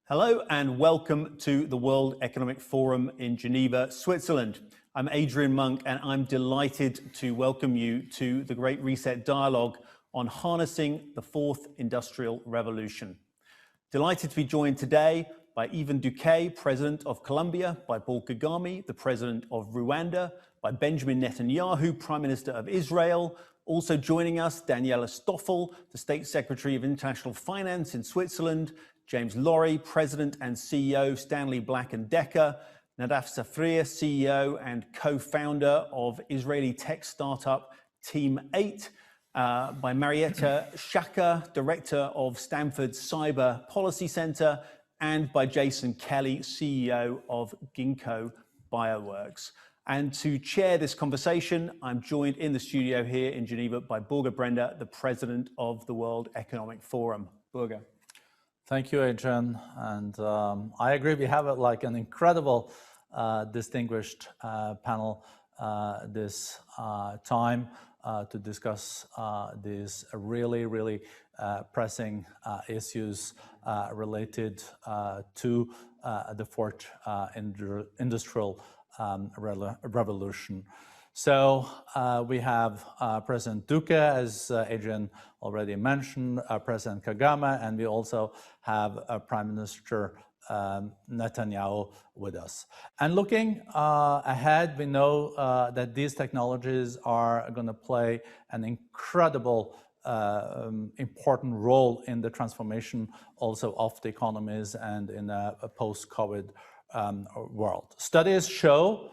Hello and welcome to the World Economic Forum in Geneva, Switzerland. I'm Adrian Monk and I'm delighted to welcome you to the Great Reset Dialogue on harnessing the fourth industrial revolution. Delighted to be joined today by Ivan Duque, President of Colombia, by Paul Kagame, the President of Rwanda, by Benjamin Netanyahu, Prime Minister of Israel. Also joining us, Daniela Stoffel, the State Secretary of International Finance in Switzerland, James Lorry, President and CEO, Stanley Black & Decker, Nadav Safrir, CEO and co-founder of Israeli tech startup Team 8, by Marietta Shaka, Director of Stanford's Cyber Policy Center, and by Jason Kelly, CEO of Ginkgo Bioworks. And to chair this conversation, I'm joined in the studio here in Geneva by Burger Brender, the President of the World Economic Forum. Burger. Thank you, Adrian. And I agree, we have an incredible, distinguished panel this time to discuss these really pressing issues related to the fourth industrial revolution. So we have President Duque, as Adrian already mentioned, President Kagame, and we also have Prime Minister Netanyahu with us. And looking ahead, we know that these technologies are going to play an incredible important role in the transformation also of the economies and in a post-COVID world. Studies show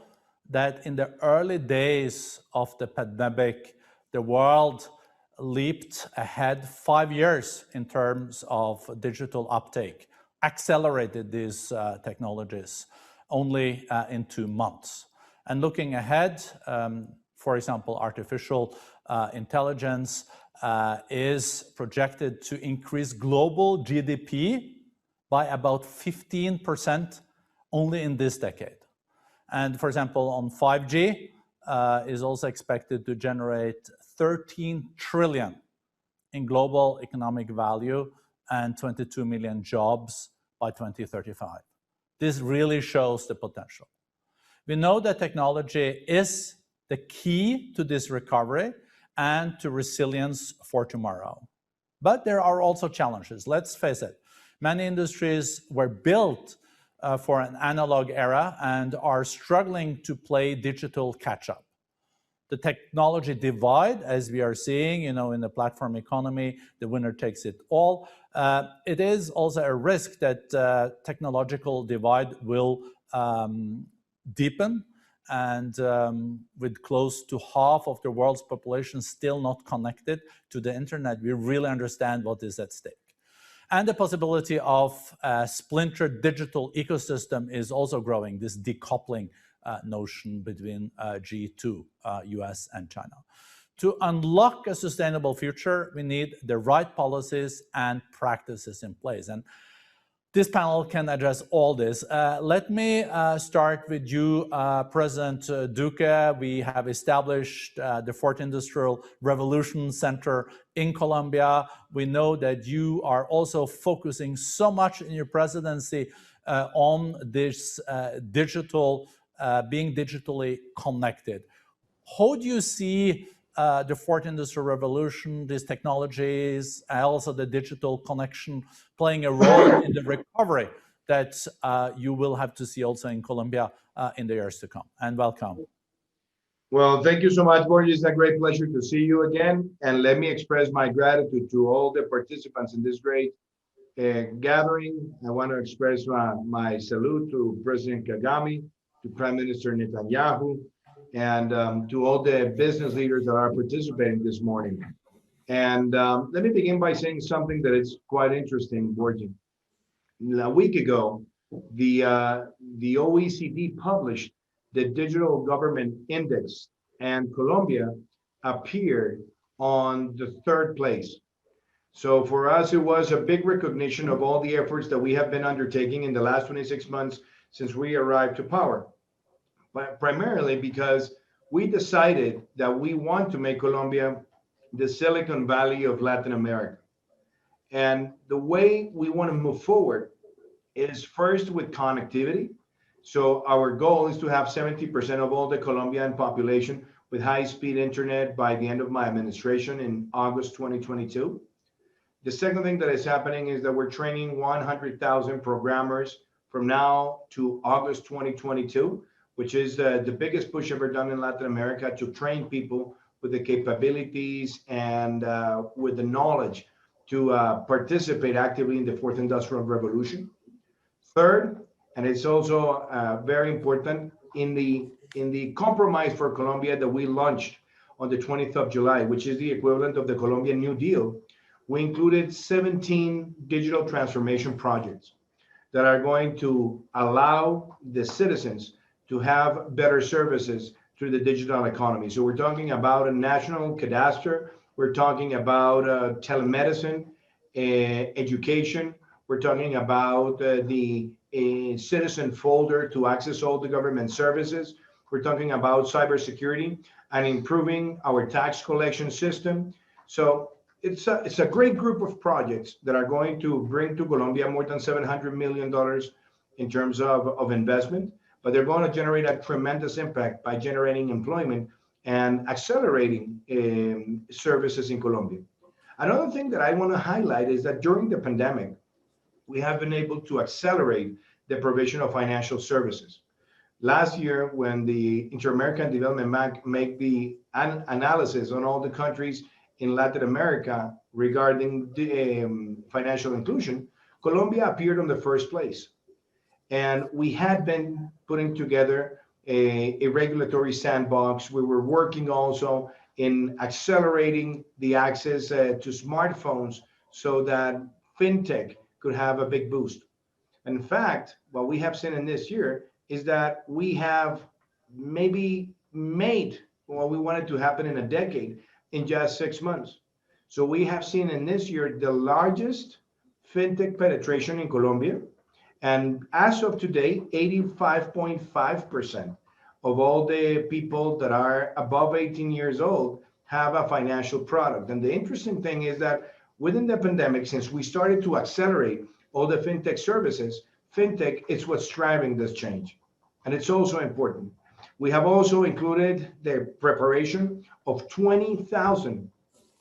that in the early days of the pandemic, the world leaped ahead 5 years in terms of digital uptake, accelerated these technologies only in 2 months. And looking ahead, for example, artificial intelligence is projected to increase global GDP by about 15% only in this decade. And for example, on 5G is also expected to generate 13 trillion in global economic value and 22 million jobs by 2035. This really shows the potential. We know that technology is the key to this recovery and to resilience for tomorrow. But there are also challenges. Let's face it. Many industries were built for an analog era and are struggling to play digital catch-up. The technology divide, as we are seeing, in the platform economy, the winner takes it all. It is also a risk that technological divide will deepen, and with close to half of the world's population still not connected to the internet, we really understand what is at stake. And the possibility of a splintered digital ecosystem is also growing, this decoupling notion between G2, US and China. To unlock a sustainable future, we need the right policies and practices in place. And this panel can address all this. Let me start with you, President Duque. We have established the Fourth Industrial Revolution Center in Colombia. We know that you are also focusing so much in your presidency on this digital, being digitally connected. How do you see the Fourth Industrial Revolution, these technologies, and also the digital connection playing a role in the recovery that you will have to see also in Colombia in the years to come? And welcome. Well, thank you so much, Borges. It's a great pleasure to see you again. And let me express my gratitude to all the participants in this great gathering. I want to express my salute to President Kagame, to Prime Minister Netanyahu, and to all the business leaders that are participating this morning. And let me begin by saying something that is quite interesting, Borges. A week ago, the OECD published the Digital Government Index, and Colombia appeared on the 3rd place. So for us, it was a big recognition of all the efforts that we have been undertaking in the last 26 months since we arrived to power. But primarily because we decided that we want to make Colombia the Silicon Valley of Latin America. And the way we want to move forward is first with connectivity. So our goal is to have 70% of all the Colombian population with high-speed internet by the end of my administration in August 2022. The second thing that is happening is that we're training 100,000 programmers from now to August 2022, which is the biggest push ever done in Latin America to train people with the capabilities and with the knowledge to participate actively in the fourth industrial revolution. Third, and it's also very important, in the compromise for Colombia that we launched on the 20th of July, which is the equivalent of the Colombian New Deal, we included 17 digital transformation projects that are going to allow the citizens to have better services through the digital economy. So we're talking about a national cadastre, we're talking about telemedicine, education, we're talking about the citizen folder to access all the government services. We're talking about cybersecurity and improving our tax collection system. So it's a great group of projects that are going to bring to Colombia more than $700 million in terms of investment, but they're going to generate a tremendous impact by generating employment and accelerating services in Colombia. Another thing that I want to highlight is that during the pandemic, we have been able to accelerate the provision of financial services. Last year, when the Inter-American Development Bank made the analysis on all the countries in Latin America regarding the, financial inclusion, Colombia appeared on the first place. And we had been putting together a regulatory sandbox. We were working also in accelerating the access to smartphones so that fintech could have a big boost. In fact, what we have seen in this year is that we have maybe made what we wanted to happen in a decade in just 6 months. So we have seen in this year the largest fintech penetration in Colombia. And as of today, 85.5% of all the people that are above 18 years old have a financial product. And the interesting thing is that within the pandemic, since we started to accelerate all the fintech services, fintech is what's driving this change. And it's also important. We have also included the preparation of 20,000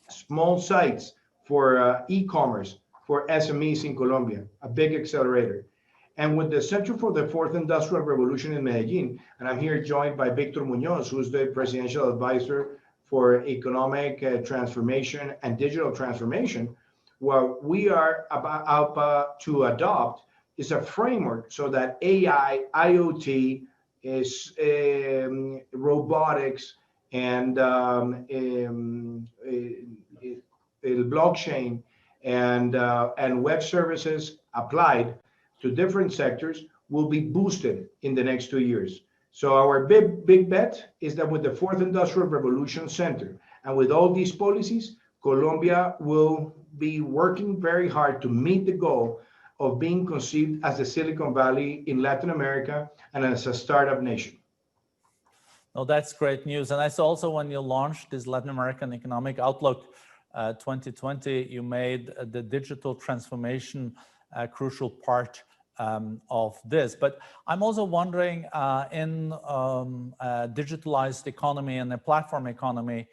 small sites for e-commerce for SMEs in Colombia, a big accelerator. And with the Center for the Fourth Industrial Revolution in Medellin, and I'm here joined by Victor Munoz, who's the presidential advisor for economic transformation and digital transformation, what we are about to adopt is a framework so that AI, IoT, is robotics, and blockchain and web services applied to different sectors will be boosted in the next 2 years. So our big bet is that with the Fourth Industrial Revolution Center and with all these policies, Colombia will be working very hard to meet the goal of being conceived as the Silicon Valley in Latin America and as a startup nation. Oh, that's great news. And I saw also when you launched this Latin American Economic Outlook 2020, you made the digital transformation a crucial part of this. But I'm also wondering, in a digitalized economy and a platform economy,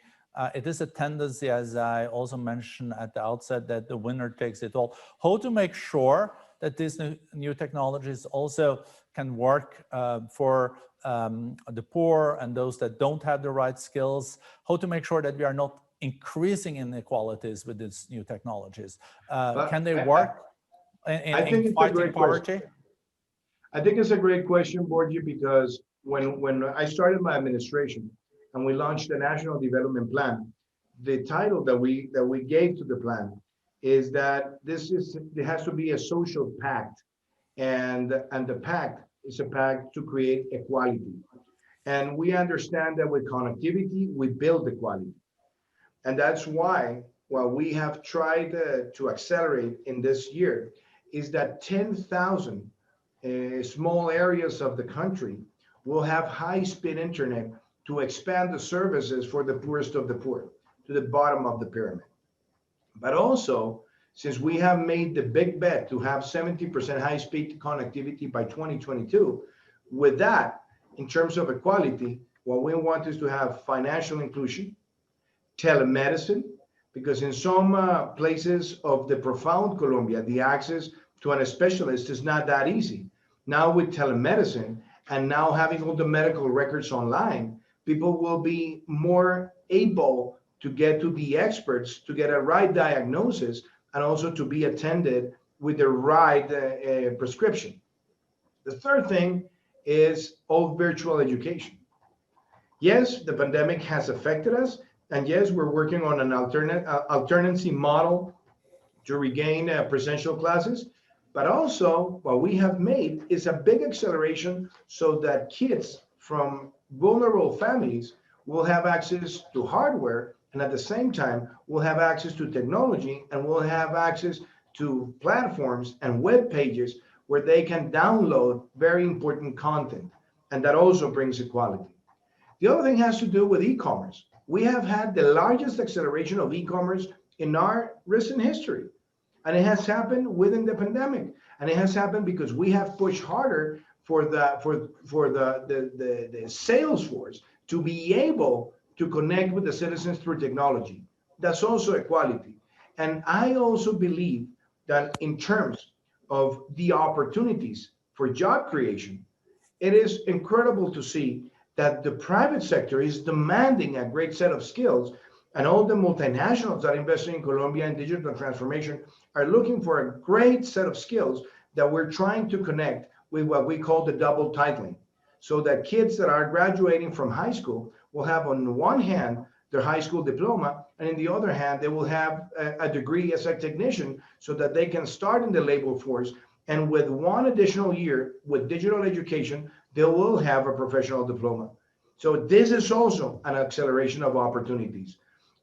it is a tendency, as I also mentioned at the outset, that the winner takes it all. How to make sure that these new technologies also can work for the poor and those that don't have the right skills? How to make sure that we are not increasing inequalities with these new technologies? Can they work in fighting poverty? I think it's a great question, Borja, because when I started my administration and we launched the National Development Plan, the title that we gave to the plan is that it has to be a social pact, and the pact is a pact to create equality. And we understand that with connectivity, we build equality. And that's why what we have tried to accelerate in this year is that 10,000 small areas of the country will have high-speed internet to expand the services for the poorest of the poor, to the bottom of the pyramid. But also, since we have made the big bet to have 70% high-speed connectivity by 2022, with that, in terms of equality, what we want is to have financial inclusion, telemedicine, because in some places of the profound Colombia, the access to a specialist is not that easy. Now with telemedicine and now having all the medical records online, people will be more able to get to the experts to get a right diagnosis and also to be attended with the right prescription. The third thing is all virtual education. Yes, the pandemic has affected us, and yes, we're working on an alternancy model to regain presential classes, but also what we have made is a big acceleration so that kids from vulnerable families will have access to hardware, and at the same time will have access to technology, and will have access to platforms and web pages where they can download very important content, and that also brings equality. The other thing has to do with e-commerce. We have had the largest acceleration of e-commerce in our recent history. And it has happened within the pandemic. And it has happened because we have pushed harder for the sales force to be able to connect with the citizens through technology. That's also equality. And I also believe that in terms of the opportunities for job creation, it is incredible to see that the private sector is demanding a great set of skills, and all the multinationals that invest in Colombia in digital transformation are looking for a great set of skills that we're trying to connect with what we call the double titling, so that kids that are graduating from high school will have on one hand their high school diploma, and in the other hand they will have a degree as a technician so that they can start in the labor force, and with one additional year with digital education they will have a professional diploma. So this is also an acceleration of opportunities.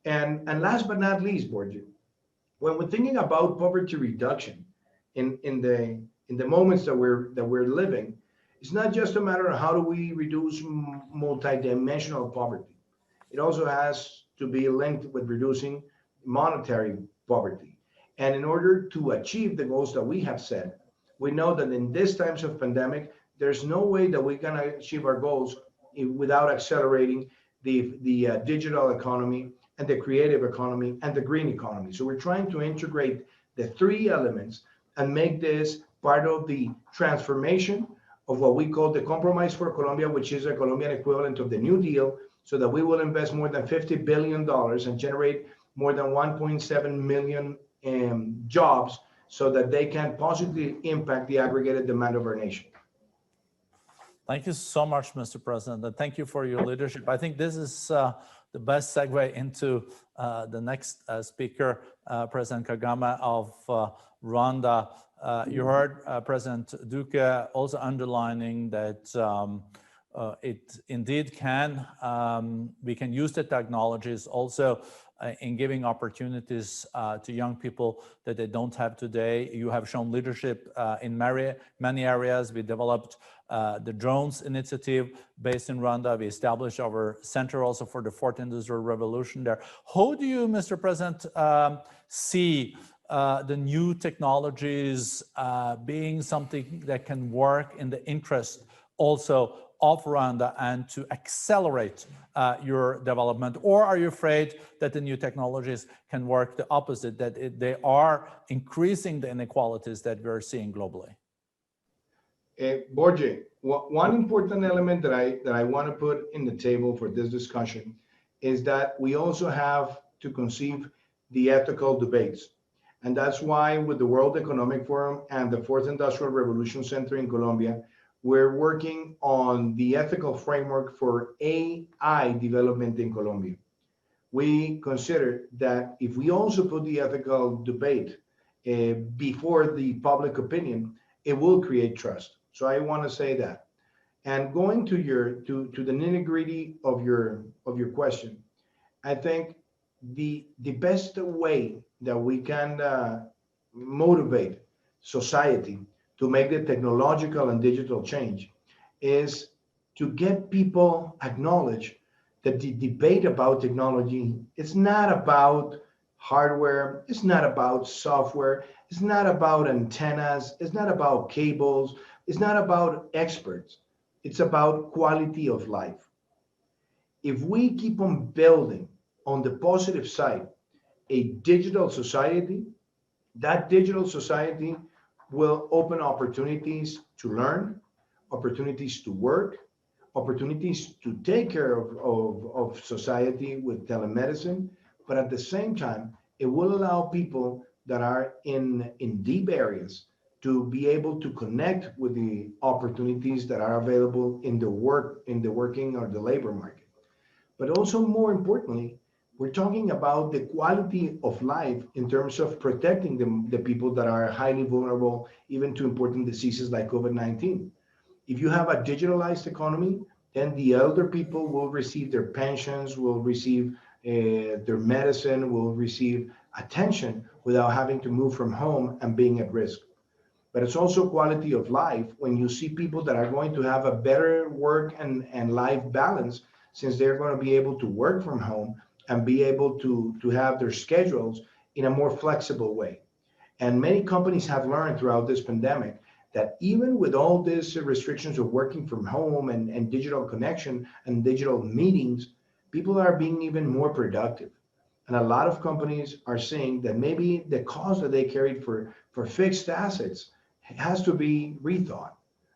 And last but not least, Borja, when we're thinking about poverty reduction in the moments that we're living, it's not just a matter of how do we reduce multidimensional poverty. It also has to be linked with reducing monetary poverty. And in order to achieve the goals that we have set, we know that in these times of pandemic, there's no way that we're going to achieve our goals without accelerating the digital economy and the creative economy and the green economy. So we're trying to integrate the three elements and make this part of the transformation of what we call the Compromise for Colombia, which is a Colombian equivalent of the New Deal, so that we will invest more than $50 billion and generate more than 1.7 million jobs so that they can positively impact the aggregated demand of our nation. Thank you so much, Mr. President, and thank you for your leadership. I think this is the best segue into the next speaker, President Kagame of Rwanda. You heard President Duque also underlining that it indeed can, we can use the technologies also in giving opportunities to young people that they don't have today. You have shown leadership in many areas. We developed the drones initiative based in Rwanda. We established our center also for the fourth industrial revolution there. How do you, Mr. President, see the new technologies being something that can work in the interest also of Rwanda and to accelerate your development? Or are you afraid that the new technologies can work the opposite, that they are increasing the inequalities that we're seeing globally? Borja, one important element that I want to put in the table for this discussion is that we also have to conceive the ethical debates. And that's why with the World Economic Forum and the Fourth Industrial Revolution Center in Colombia, we're working on the ethical framework for AI development in Colombia. We consider that if we also put the ethical debate before the public opinion, it will create trust. So I want to say that. And going to the nitty-gritty of your question, I think the best way that we can motivate society to make the technological and digital change is to get people acknowledge that the debate about technology is not about hardware. It's not about software. It's not about antennas. It's not about cables. It's not about experts. It's about quality of life. If we keep on building on the positive side a digital society, that digital society will open opportunities to learn, opportunities to work, opportunities to take care of society with telemedicine, but at the same time, it will allow people that are in deep areas to be able to connect with the opportunities that are available in the working or the labor market. But also more importantly, we're talking about the quality of life in terms of protecting the people that are highly vulnerable, even to important diseases like COVID-19. If you have a digitalized economy, then the elder people will receive their pensions, will receive their medicine, will receive attention without having to move from home and being at risk. But it's also quality of life when you see people that are going to have a better work and life balance, since they're going to be able to work from home and be able to have their schedules in a more flexible way. And many companies have learned throughout this pandemic that even with all these restrictions of working from home and digital connection and digital meetings, people are being even more productive. And a lot of companies are saying that maybe the cost that they carried for fixed assets has to be rethought.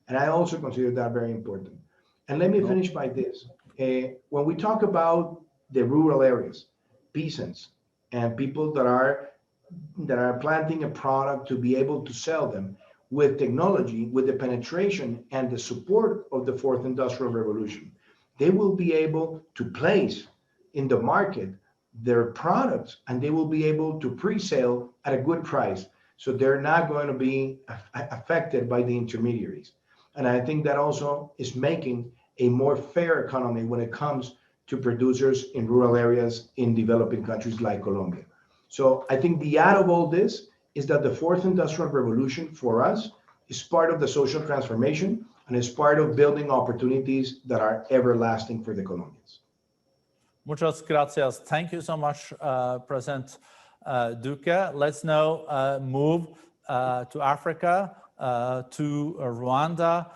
And I also consider that very important. And let me finish by this. When we talk about the rural areas, peasants, and people that are planting a product to be able to sell them with technology, with the penetration and the support of the fourth industrial revolution, they will be able to place in the market their products and they will be able to pre-sale at a good price. So they're not going to be affected by the intermediaries. And I think that also is making a more fair economy when it comes to producers in rural areas in developing countries like Colombia. So I think the add of all this is that the fourth industrial revolution for us is part of the social transformation and is part of building opportunities that are everlasting for the Colombians. Muchas gracias. Thank you so much, President Duque. Let's now move to Africa, to Rwanda,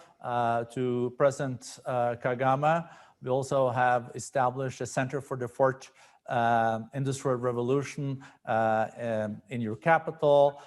to President Kagame. We also have established a Center for the Fourth Industrial Revolution in your capital.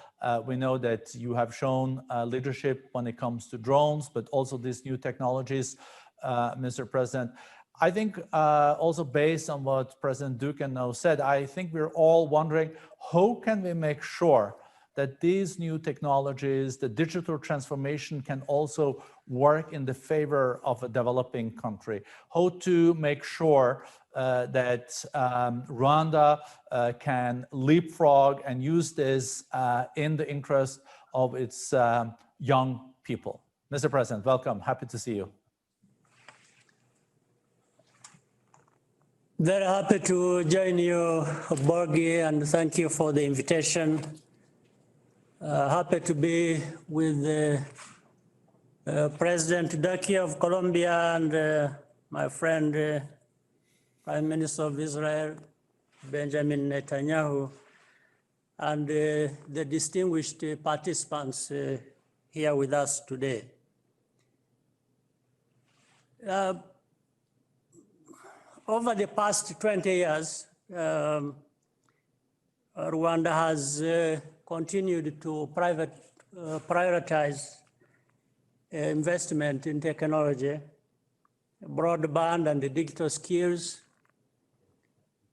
We know that you have shown leadership when it comes to drones, but also these new technologies, Mr. President. I think also based on what President Duque now said, I think we're all wondering, how can we make sure that these new technologies, the digital transformation, can also work in the favor of a developing country? How to make sure that Rwanda can leapfrog and use this in the interest of its young people? Mr. President, welcome. Happy to see you. Very happy to join you, Borgi, and thank you for the invitation. Happy to be with President Duque of Colombia and my friend, Prime Minister of Israel, Benjamin Netanyahu, and the distinguished participants here with us today. Over the past 20 years, Rwanda has continued to prioritize investment in technology, broadband and digital skills.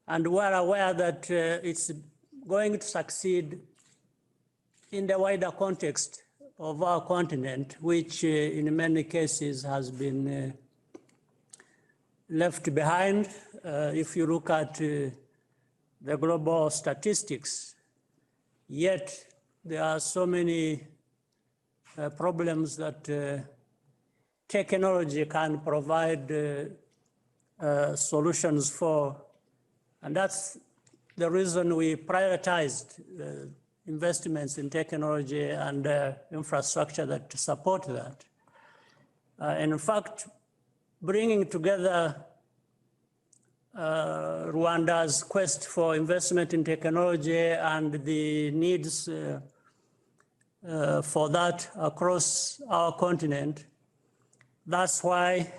And we're aware that it's going to succeed in the wider context of our continent, which in many cases has been left behind. If you look at the global statistics, yet there are so many problems that technology can provide solutions for. And that's the reason we prioritized investments in technology and infrastructure that support that. And in fact, bringing together Rwanda's quest for investment in technology and the needs for that across our continent. That's why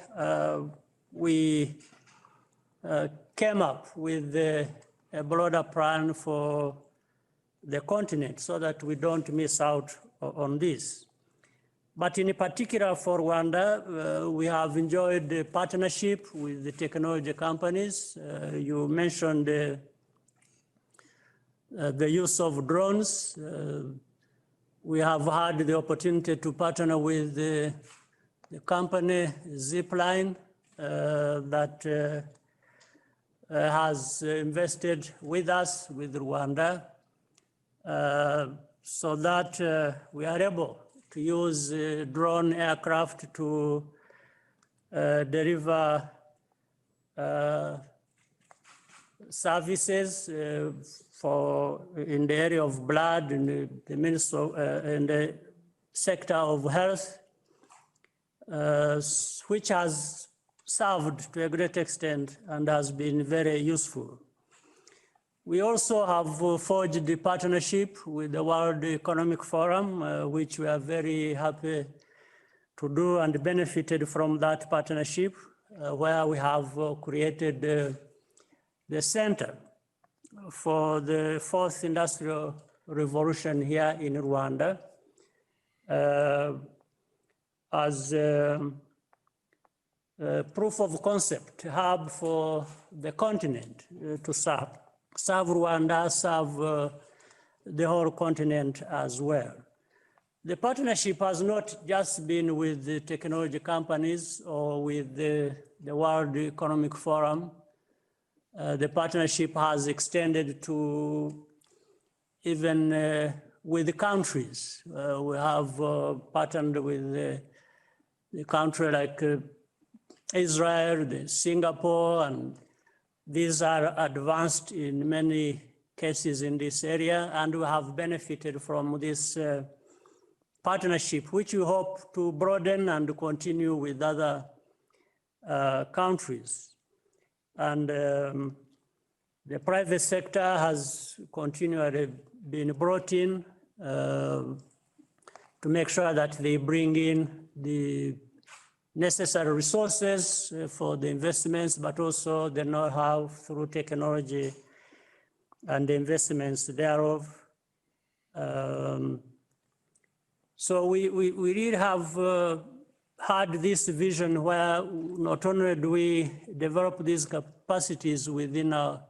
we came up with a broader plan for the continent so that we don't miss out on this. But in particular for Rwanda, we have enjoyed the partnership with the technology companies. You mentioned the use of drones. We have had the opportunity to partner with the company Zipline that has invested with us, with Rwanda, so that we are able to use drone aircraft to deliver services in the area of blood, in the sector of health, which has served to a great extent and has been very useful. We also have forged the partnership with the World Economic Forum, which we are very happy to do and benefited from that partnership, where we have created the Center for the Fourth Industrial Revolution here in Rwanda as a proof of concept hub for the continent to serve Rwanda, serve the whole continent as well. The partnership has not just been with the technology companies or with the World Economic Forum. The partnership has extended to even with the countries. We have partnered with the country like Israel, Singapore, and these are advanced in many cases in this area, and we have benefited from this partnership, which we hope to broaden and continue with other countries. And the private sector has continually been brought in to make sure that they bring in the necessary resources for the investments, but also the know-how through technology and the investments thereof. So we really have had this vision where not only do we develop these capacities within our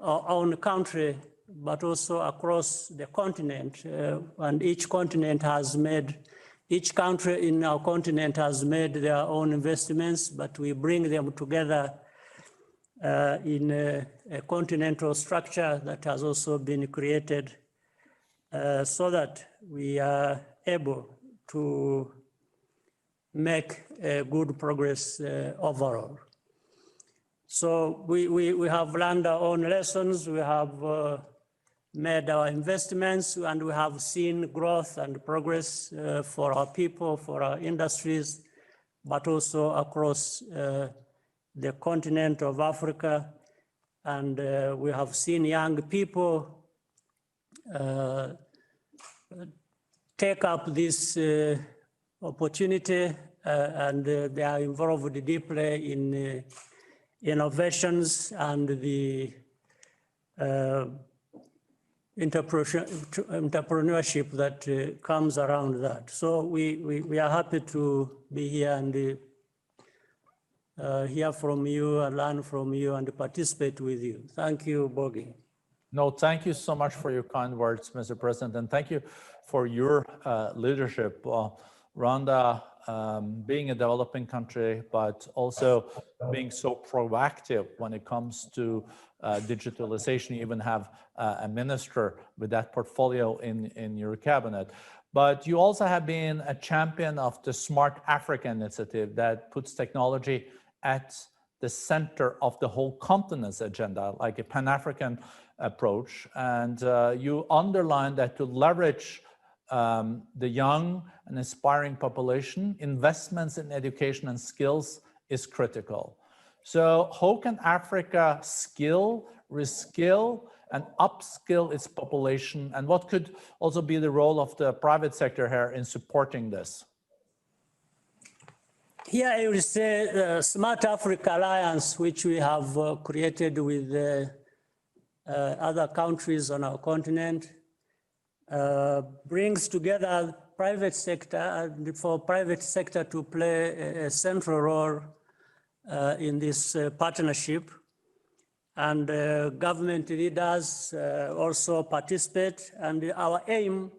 own country, but also across the continent. And each country in our continent has made their own investments, but we bring them together in a continental structure that has also been created so that we are able to make good progress overall. So we have learned our own lessons, we have made our investments, and we have seen growth and progress for our people, for our industries, but also across the continent of Africa. And we have seen young people take up this opportunity and they are involved deeply in innovations and the entrepreneurship that comes around that. So we are happy to be here and hear from you and learn from you and participate with you. Thank you, Bogi. No, thank you so much for your kind words, Mr. President, and thank you for your leadership. Rwanda being a developing country, but also being so proactive when it comes to digitalization. You even have a minister with that portfolio in your cabinet. But you also have been a champion of the Smart Africa initiative that puts technology at the center of the whole continent's agenda, like a Pan-African approach. And you underline that to leverage the young and aspiring population, investments in education and skills is critical. So how can Africa skill, reskill, and upskill its population? And what could also be the role of the private sector here in supporting this? Here I will say the Smart Africa Alliance, which we have created with other countries on our continent, brings together private sector and for private sector to play a central role in this partnership. And government leaders also participate. And our aim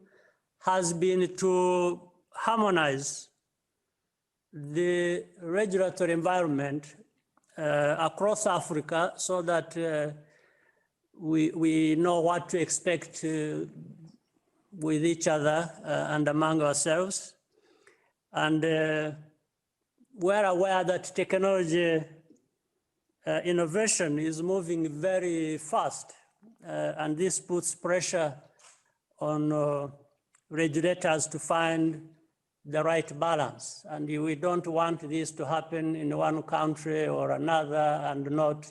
has been to harmonize the regulatory environment across Africa so that we know what to expect with each other and among ourselves. And we're aware that technology innovation is moving very fast, and this puts pressure on regulators to find the right balance. And we don't want this to happen in one country or another and not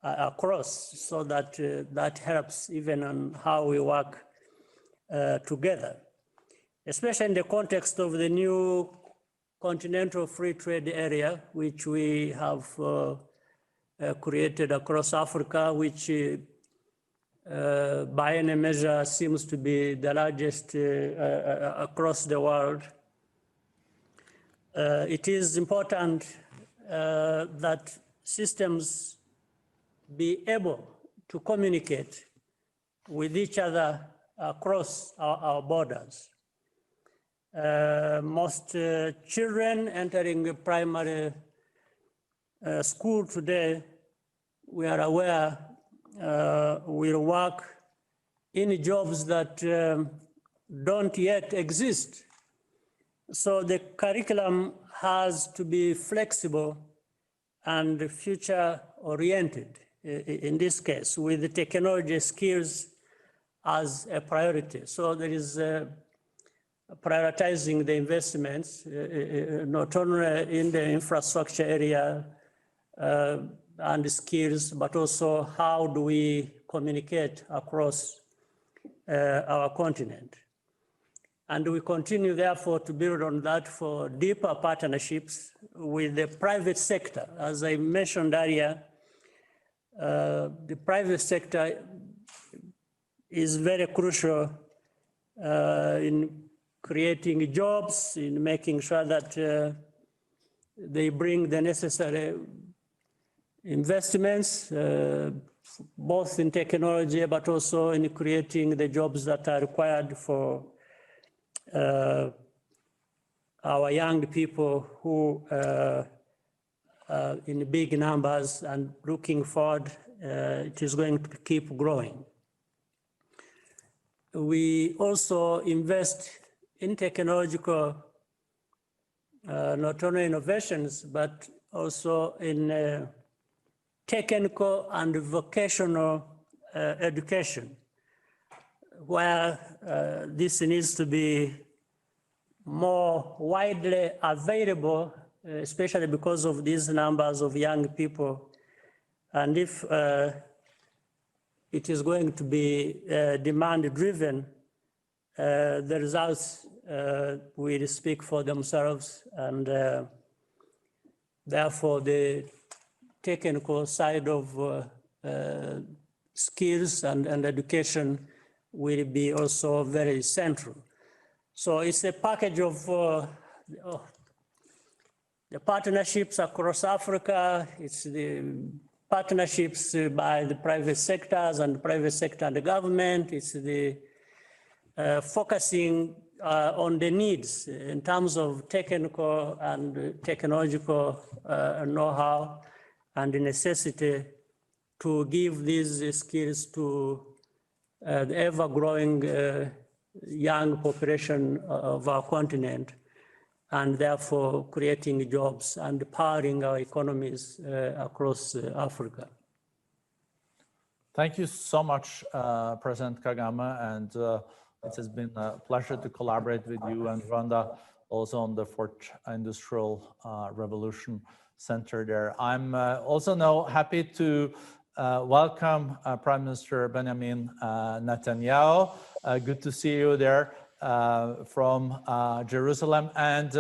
across, so that that helps even on how we work together, especially in the context of the new continental free trade area, which we have created across Africa, which by any measure seems to be the largest across the world. It is important that systems be able to communicate with each other across our borders. Most children entering primary school today, we are aware, will work in jobs that don't yet exist. So the curriculum has to be flexible and future-oriented, in this case, with the technology skills as a priority. So there is prioritizing the investments, not only in the infrastructure area and skills, but also how do we communicate across our continent. And we continue, therefore, to build on that for deeper partnerships with the private sector. As I mentioned earlier, the private sector is very crucial in creating jobs, in making sure that they bring the necessary investments, both in technology, but also in creating the jobs that are required for our young people who in big numbers, and looking forward, it is going to keep growing. We also invest in technological, not only innovations, but also in technical and vocational education, where this needs to be more widely available, especially because of these numbers of young people. And if it is going to be demand-driven, the results will speak for themselves, and therefore the technical side of skills and education will be also very central. So it's a package of the partnerships across Africa. It's the partnerships by the private sectors and private sector and the government. It's the focusing on the needs in terms of technical and technological know-how and the necessity to give these skills to the ever-growing young population of our continent, and therefore creating jobs and powering our economies across Africa. Thank you so much, President Kagame, and it has been a pleasure to collaborate with you and Rwanda also on the fourth industrial revolution. center there. I'm also now happy to welcome Prime Minister Benjamin Netanyahu. Good to see you there from Jerusalem. And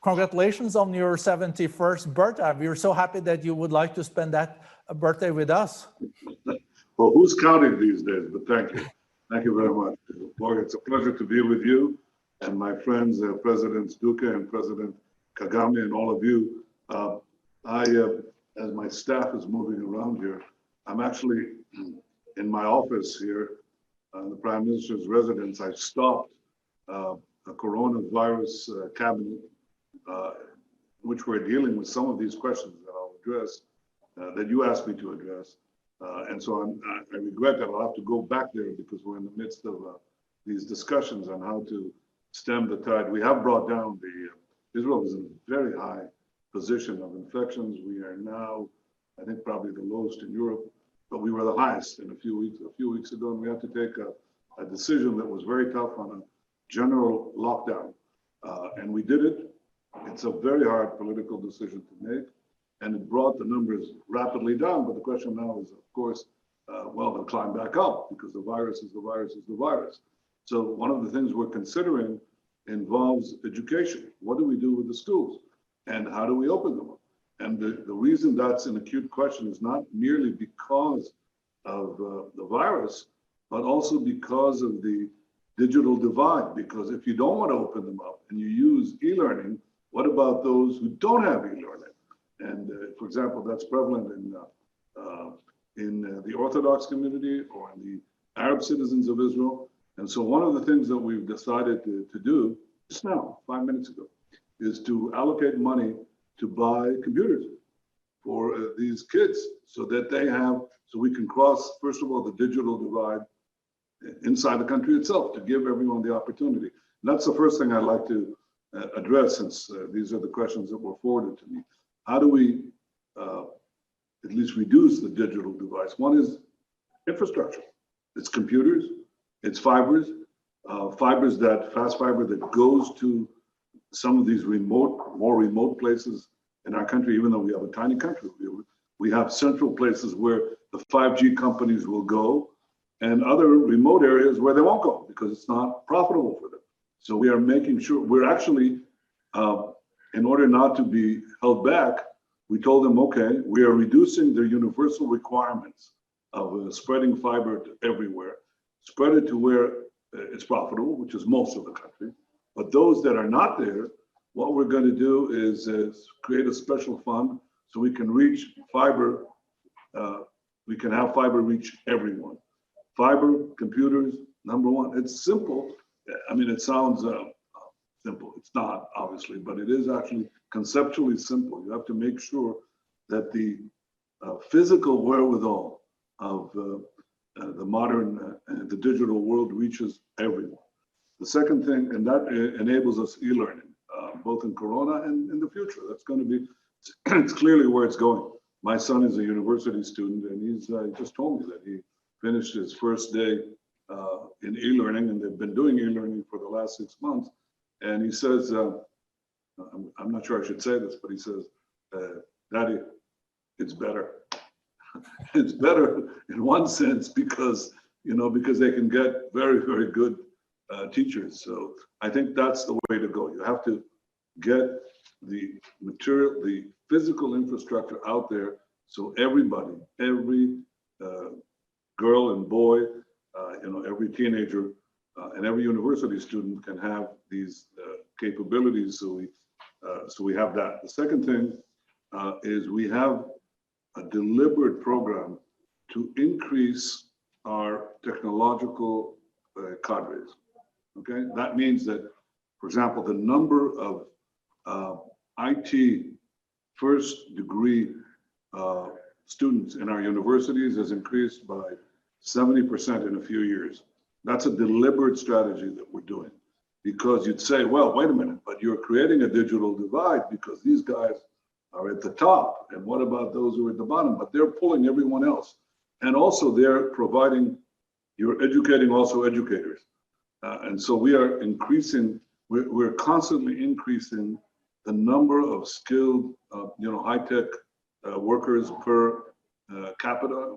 congratulations on your 71st birthday. We're so happy that you would like to spend that birthday with us. Well, who's counting these days? But thank you. Thank you very much. Boy, it's a pleasure to be with you and my friends, Presidents Duque and President Kagame and all of you. As my staff is moving around here, I'm actually in my office here, the Prime Minister's residence. I stopped a coronavirus cabinet, which we're dealing with some of these questions that I'll address, that you asked me to address. And so I regret that I'll have to go back there because we're in the midst of these discussions on how to stem the tide. We have brought down Israel is in a very high position of infections. We are now, I think, probably the lowest in Europe, but we were the highest in a few weeks ago, and we had to take a decision that was very tough on a general lockdown. And we did it. It's a very hard political decision to make, and it brought the numbers rapidly down. But the question now is, of course, well, they'll climb back up because the virus is the virus is the virus. So one of the things we're considering involves education. What do we do with the schools? And how do we open them up? And the reason that's an acute question is not merely because of the virus, but also because of the digital divide. Because if you don't want to open them up and you use e-learning, what about those who don't have e-learning? And for example, that's prevalent in the Orthodox community or in the Arab citizens of Israel. And so one of the things that we've decided to do just now, 5 minutes ago, is to allocate money to buy computers for these kids so that so we can cross, first of all, the digital divide inside the country itself to give everyone the opportunity. And that's the first thing I'd like to address, since these are the questions that were forwarded to me. How do we at least reduce the digital divide? One is infrastructure. It's computers, it's fibers, fast fiber that goes to some of these more remote places in our country. Even though we have a tiny country, we have central places where the 5G companies will go, and other remote areas where they won't go because it's not profitable for them. So we are making sure we're actually, in order not to be held back, we told them, okay, we are reducing their universal requirements of spreading fiber to everywhere, spread it to where it's profitable, which is most of the country. But those that are not there, what we're going to do is create a special fund so we can reach fiber. We can have fiber reach everyone. Fiber, computers, number one. It's simple. I mean, it sounds simple. It's not, obviously, but it is actually conceptually simple. You have to make sure that the physical wherewithal of the modern, the digital world reaches everyone. The second thing, and that enables us e-learning, both in Corona and in the future. That's going to be, it's clearly where it's going. My son is a university student, and he's just told me that he finished his first day in e-learning, and they've been doing e-learning for the last 6 months. And he says, I'm not sure I should say this, but he says, Daddy, it's better. It's better in one sense because, because they can get very, very good teachers. So I think that's the way to go. You have to get the material, the physical infrastructure out there so everybody, every girl and boy, every teenager and every university student can have these capabilities. So we have that. The second thing is we have a deliberate program to increase our technological cadres. Okay, that means that, for example, the number of IT first degree students in our universities has increased by 70% in a few years. That's a deliberate strategy that we're doing, because you'd say, well, wait a minute, but you're creating a digital divide because these guys are at the top, and what about those who are at the bottom? But they're pulling everyone else, and also they're providing, you're educating also educators. And so we are increasing, we're constantly increasing the number of skilled, high-tech workers per capita.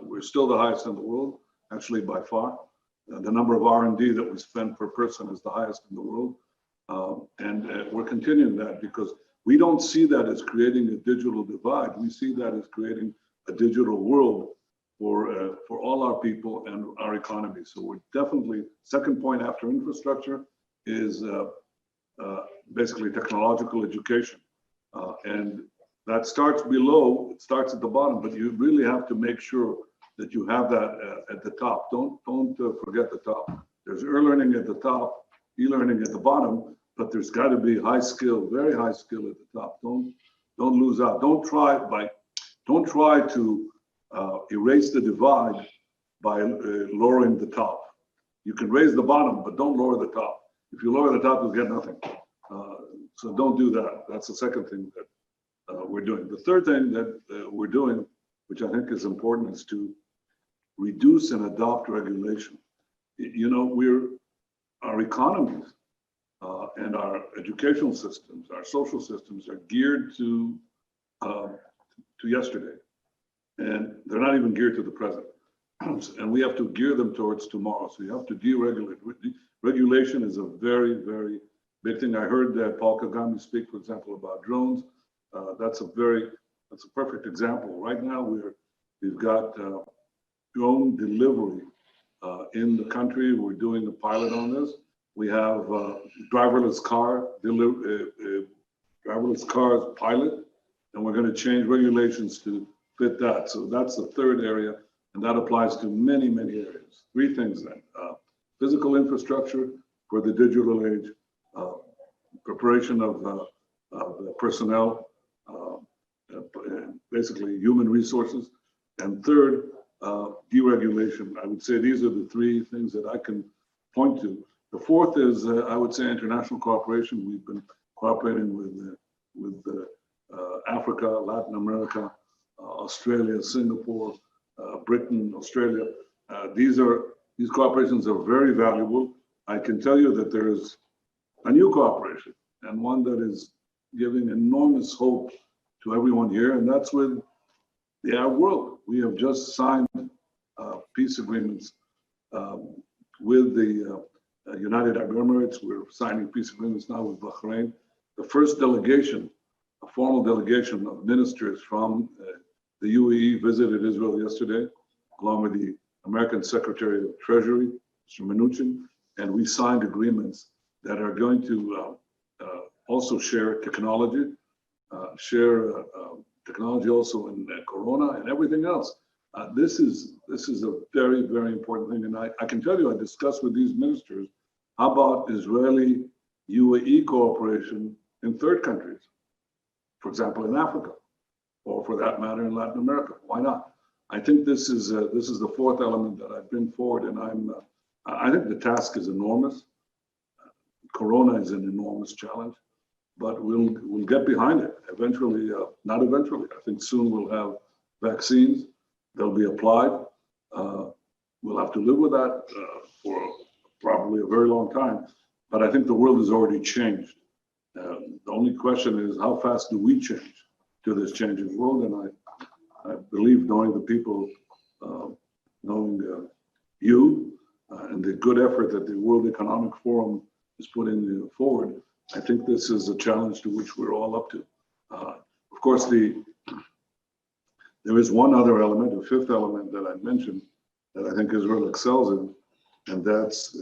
We're still the highest in the world, actually by far. The number of R&D that we spend per person is the highest in the world. And we're continuing that because we don't see that as creating a digital divide. We see that as creating a digital world for all our people and our economy. So we're definitely, second point after infrastructure is basically technological education. And that starts below, it starts at the bottom, but you really have to make sure that you have that at the top. Don't forget the top. There's learning at the top, e-learning at the bottom, but there's got to be high skill, very high skill at the top. Don't lose out. Don't try to erase the divide by lowering the top. You can raise the bottom, but don't lower the top. If you lower the top, you'll get nothing. So don't do that. That's the second thing that we're doing. The third thing that we're doing, which I think is important, is to reduce and adopt regulation. Our economies and our educational systems, our social systems are geared to yesterday. And they're not even geared to the present. And we have to gear them towards tomorrow. So you have to deregulate. Regulation is a very, very big thing. I heard Paul Kagame speak, for example, about drones. That's a perfect example. Right now, we've got drone delivery in the country. We're doing a pilot on this. We have driverless cars pilot, and we're going to change regulations to fit that. So that's the third area, and that applies to many, many areas. Three things then: physical infrastructure for the digital age, preparation of personnel, basically human resources, and third, deregulation. I would say these are the three things that I can point to. The fourth is, I would say, international cooperation. We've been cooperating with Africa, Latin America, Australia, Singapore, Britain, Australia. These cooperations are very valuable. I can tell you that there is a new cooperation, and one that is giving enormous hope to everyone here, and that's with the Arab world. We have just signed peace agreements with the United Arab Emirates. We're signing peace agreements now with Bahrain. The first delegation, a formal delegation of ministers from the UAE visited Israel yesterday, along with the American Secretary of Treasury, Mr. Mnuchin, and we signed agreements that are going to also share technology, technology also in Corona and everything else. This is a very, very important thing. And I can tell you, I discussed with these ministers, how about Israeli UAE cooperation in third countries? For example, in Africa, or for that matter, in Latin America. Why not? I think this is the fourth element that I bring forward, and I think the task is enormous. Corona is an enormous challenge, but we'll get behind it eventually. Not eventually. I think soon we'll have vaccines. They'll be applied. We'll have to live with that for probably a very long time. But I think the world has already changed. The only question is, how fast do we change to this changing world? And I believe, knowing the people, knowing you, and the good effort that the World Economic Forum is putting forward, I think this is a challenge to which we're all up to. Of course, there is one other element, a fifth element that I mentioned, that I think Israel excels in, and that's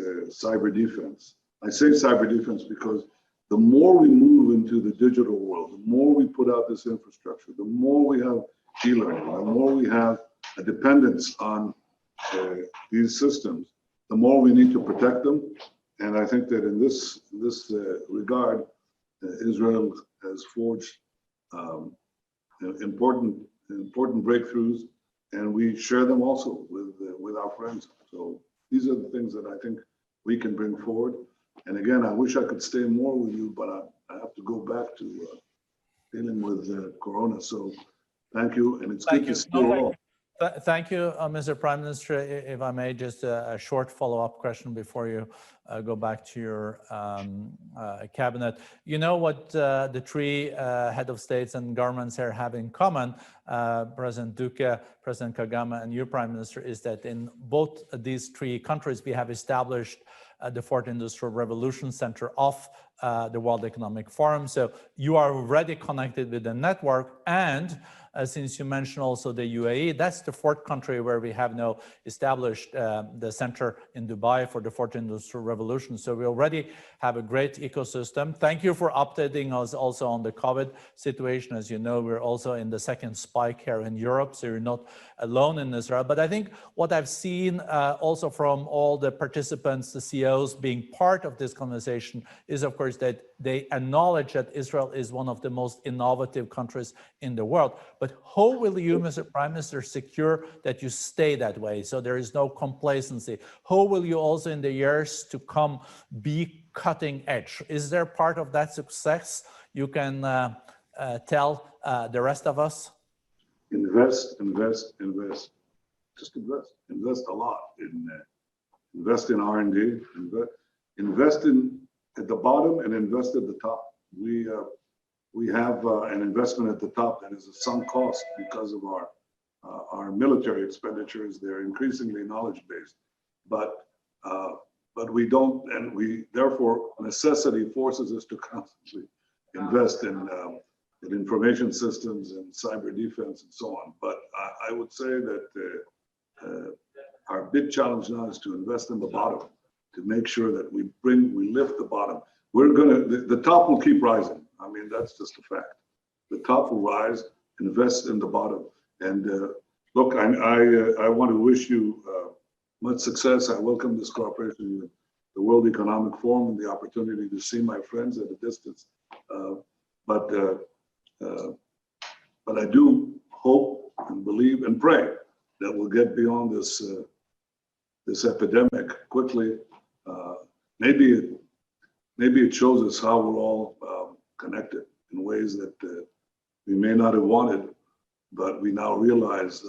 cyber defense. I say cyber defense because the more we move into the digital world, the more we put out this infrastructure, the more we have e-learning, the more we have a dependence on these systems, the more we need to protect them. And I think that in this regard, Israel has forged important breakthroughs, and we share them also with our friends. So these are the things that I think we can bring forward. And again, I wish I could stay more with you, but I have to go back to dealing with Corona. So thank you, and it's good to see you all. Thank you, Mr. Prime Minister. If I may, just a short follow-up question before you go back to your cabinet. You know what the three head of states and governments here have in common, President Duque, President Kagame, and you, Prime Minister, is that in both these three countries, we have established the Fourth Industrial Revolution Center of the World Economic Forum. So you are already connected with the network, and since you mentioned also the UAE, that's the fourth country where we have now established the center in Dubai for the Fourth Industrial Revolution. So we already have a great ecosystem. Thank you for updating us also on the COVID situation. As you know, we're also in the second spike here in Europe, so you're not alone in Israel. But I think what I've seen also from all the participants, the CEOs being part of this conversation is, of course, that they acknowledge that Israel is one of the most innovative countries in the world. But how will you, Mr. Prime Minister, secure that you stay that way so there is no complacency? How will you also in the years to come be cutting edge? Is there part of that success you can tell the rest of us? Invest, invest, invest. Just invest. Invest a lot. Invest in R&D. Invest in at the bottom and invest at the top. We have an investment at the top that is a sunk cost because of our military expenditures. They're increasingly knowledge-based, but we don't, and we therefore necessity forces us to constantly invest in information systems and cyber defense and so on. But I would say that our big challenge now is to invest in the bottom, to make sure that we lift the bottom. The top will keep rising. I mean, that's just a fact. The top will rise, invest in the bottom. And look, I want to wish you much success. I welcome this cooperation with the World Economic Forum and the opportunity to see my friends at a distance. But I do hope and believe and pray that we'll get beyond this epidemic quickly. Maybe it shows us how we're all connected in ways that we may not have wanted, but we now realize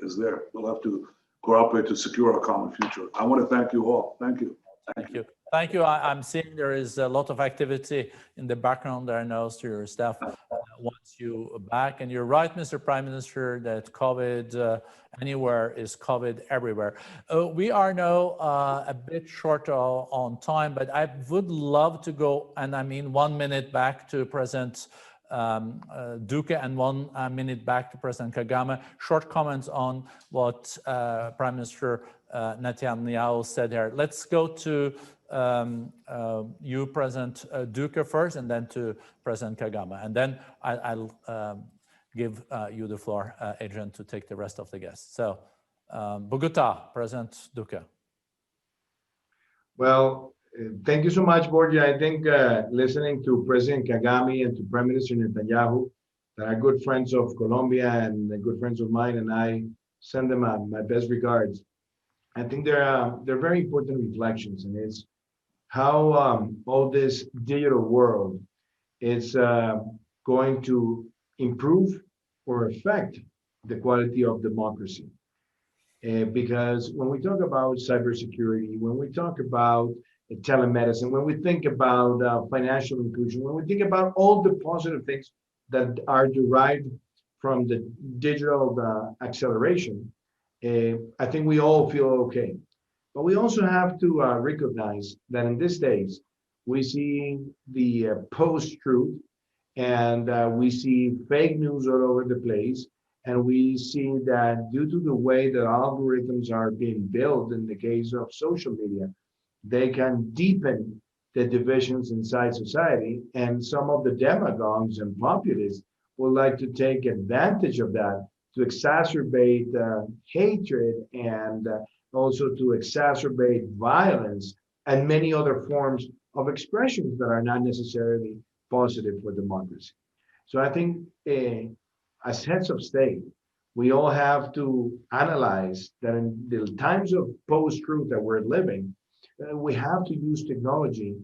is there. We'll have to cooperate to secure our common future. I want to thank you all. Thank you. Thank you. Thank you. I'm seeing there is a lot of activity in the background there. I know your staff wants you back. And you're right, Mr. Prime Minister, that COVID anywhere is COVID everywhere. We are now a bit short on time, but I would love to go, and I mean 1 minute back to President Duque and 1 minute back to President Kagame. Short comments on what Prime Minister Netanyahu said here. Let's go to you, President Duque, first, and then to President Kagame. And then I'll give you the floor, Adrian, to take the rest of the guests. So, Bogota, President Duque. Well, thank you so much, Borja. I think listening to President Kagame and to Prime Minister Netanyahu, that are good friends of Colombia and good friends of mine, and I send them my best regards. I think they're very important reflections, and it's how all this digital world is going to improve or affect the quality of democracy. Because when we talk about cybersecurity, when we talk about telemedicine, when we think about financial inclusion, when we think about all the positive things that are derived from the digital acceleration, I think we all feel okay. But we also have to recognize that in these days, we see the post-truth, and we see fake news all over the place. And we see that due to the way that algorithms are being built in the case of social media, they can deepen the divisions inside society. And some of the demagogues and populists would like to take advantage of that to exacerbate hatred and also to exacerbate violence and many other forms of expressions that are not necessarily positive for democracy. So I think as heads of state, we all have to analyze that in the times of post-truth that we're living, we have to use technology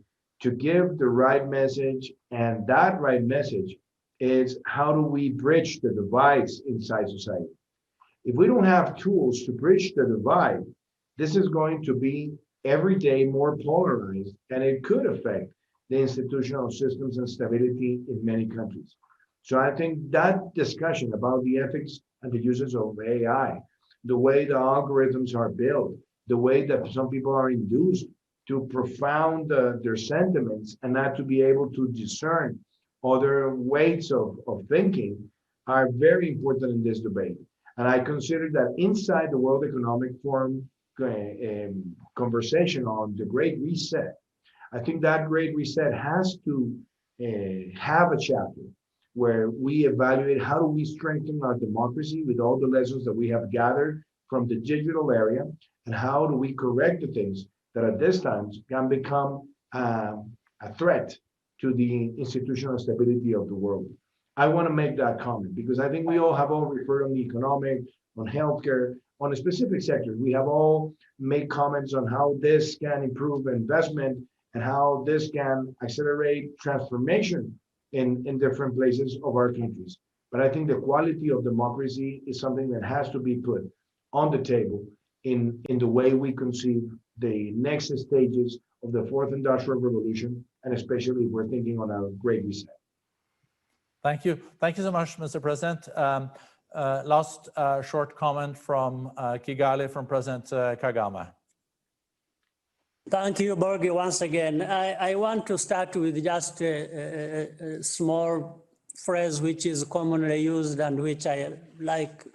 to give the right message, and that right message is how do we bridge the divides inside society. If we don't have tools to bridge the divide, this is going to be every day more polarized, and it could affect the institutional systems and stability in many countries. So I think that discussion about the ethics and the uses of AI, the way the algorithms are built, the way that some people are induced to profound their sentiments and not to be able to discern other ways of thinking are very important in this debate. And I consider that inside the World Economic Forum conversation on the Great Reset, I think that Great Reset has to have a chapter where we evaluate how do we strengthen our democracy with all the lessons that we have gathered from the digital area, and how do we correct the things that at this time can become a threat to the institutional stability of the world. I want to make that comment because I think we all have all referred on the economic, on healthcare, on a specific sector. We have all made comments on how this can improve investment and how this can accelerate transformation in different places of our countries. But I think the quality of democracy is something that has to be put on the table in the way we conceive the next stages of the fourth industrial revolution, and especially if we're thinking on a Great Reset. Thank you. Thank you so much, Mr. President. Last short comment from Kigali from President Kagame. Thank you, Borgi, once again. I want to start with just a small phrase which is commonly used and which I like,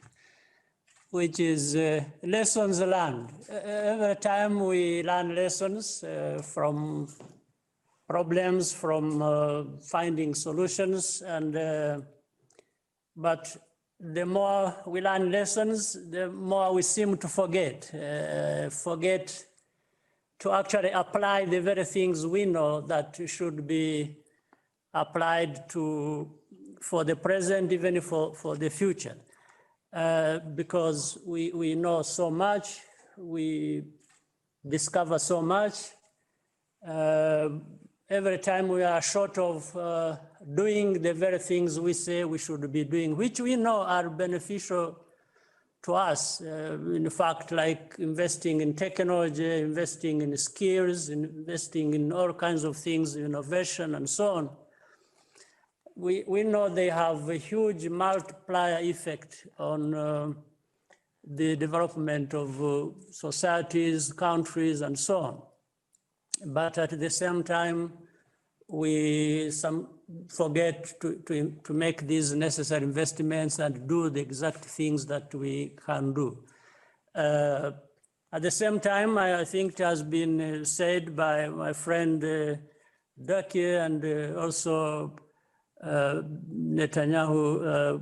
which is lessons learned. Every time we learn lessons from problems, from finding solutions, and but the more we learn lessons, the more we seem to forget to actually apply the very things we know that should be applied for the present, even for the future. Because we know so much, we discover so much. Every time we are short of doing the very things we say we should be doing, which we know are beneficial to us. In fact, like investing in technology, investing in skills, investing in all kinds of things, innovation and so on. We know they have a huge multiplier effect on the development of societies, countries, and so on. But at the same time, we forget to make these necessary investments and do the exact things that we can do. At the same time, I think it has been said by my friend Ducky and also Netanyahu,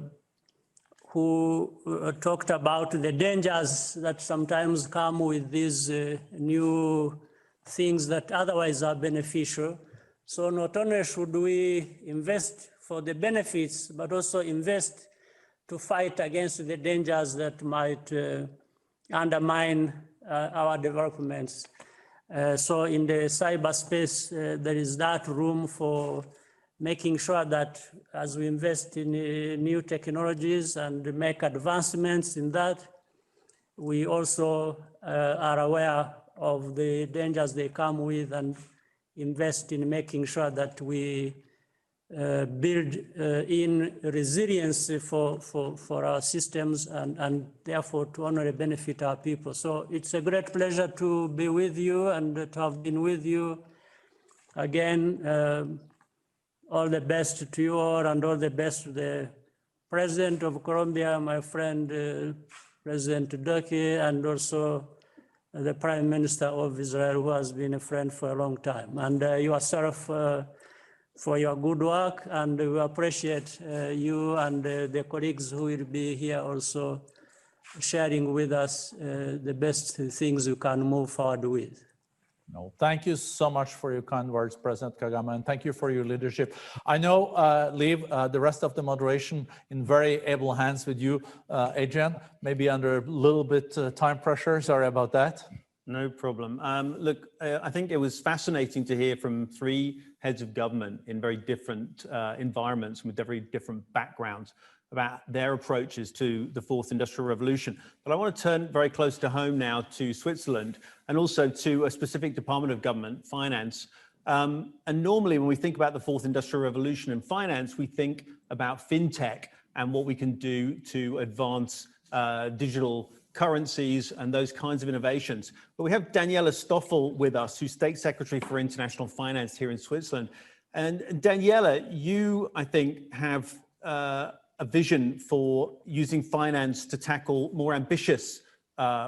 who talked about the dangers that sometimes come with these new things that otherwise are beneficial. So not only should we invest for the benefits, but also invest to fight against the dangers that might undermine our developments. So in the cyberspace, there is that room for making sure that as we invest in new technologies and make advancements in that, we also are aware of the dangers they come with and invest in making sure that we build in resilience for our systems and therefore to only benefit our people. So it's a great pleasure to be with you and to have been with you again. All the best to you all and all the best to the President of Colombia, my friend, President Ducky, and also the Prime Minister of Israel, who has been a friend for a long time. And yourself for your good work, and we appreciate you and the colleagues who will be here also sharing with us the best things you can move forward with. No, thank you so much for your kind words, President Kagame, and thank you for your leadership. I know, leave the rest of the moderation in very able hands with you, Adrian, maybe under a little bit time pressure. Sorry about that. No problem. Look, I think it was fascinating to hear from three heads of government in very different environments with very different backgrounds, about their approaches to the fourth industrial revolution. But I want to turn very close to home now to Switzerland and also to a specific department of government, finance. And normally when we think about the fourth industrial revolution in finance, we think about fintech and what we can do to advance digital currencies and those kinds of innovations. But we have Daniela Stoffel with us, who's State Secretary for International Finance here in Switzerland. And Daniela, you, I think, have a vision for using finance to tackle more ambitious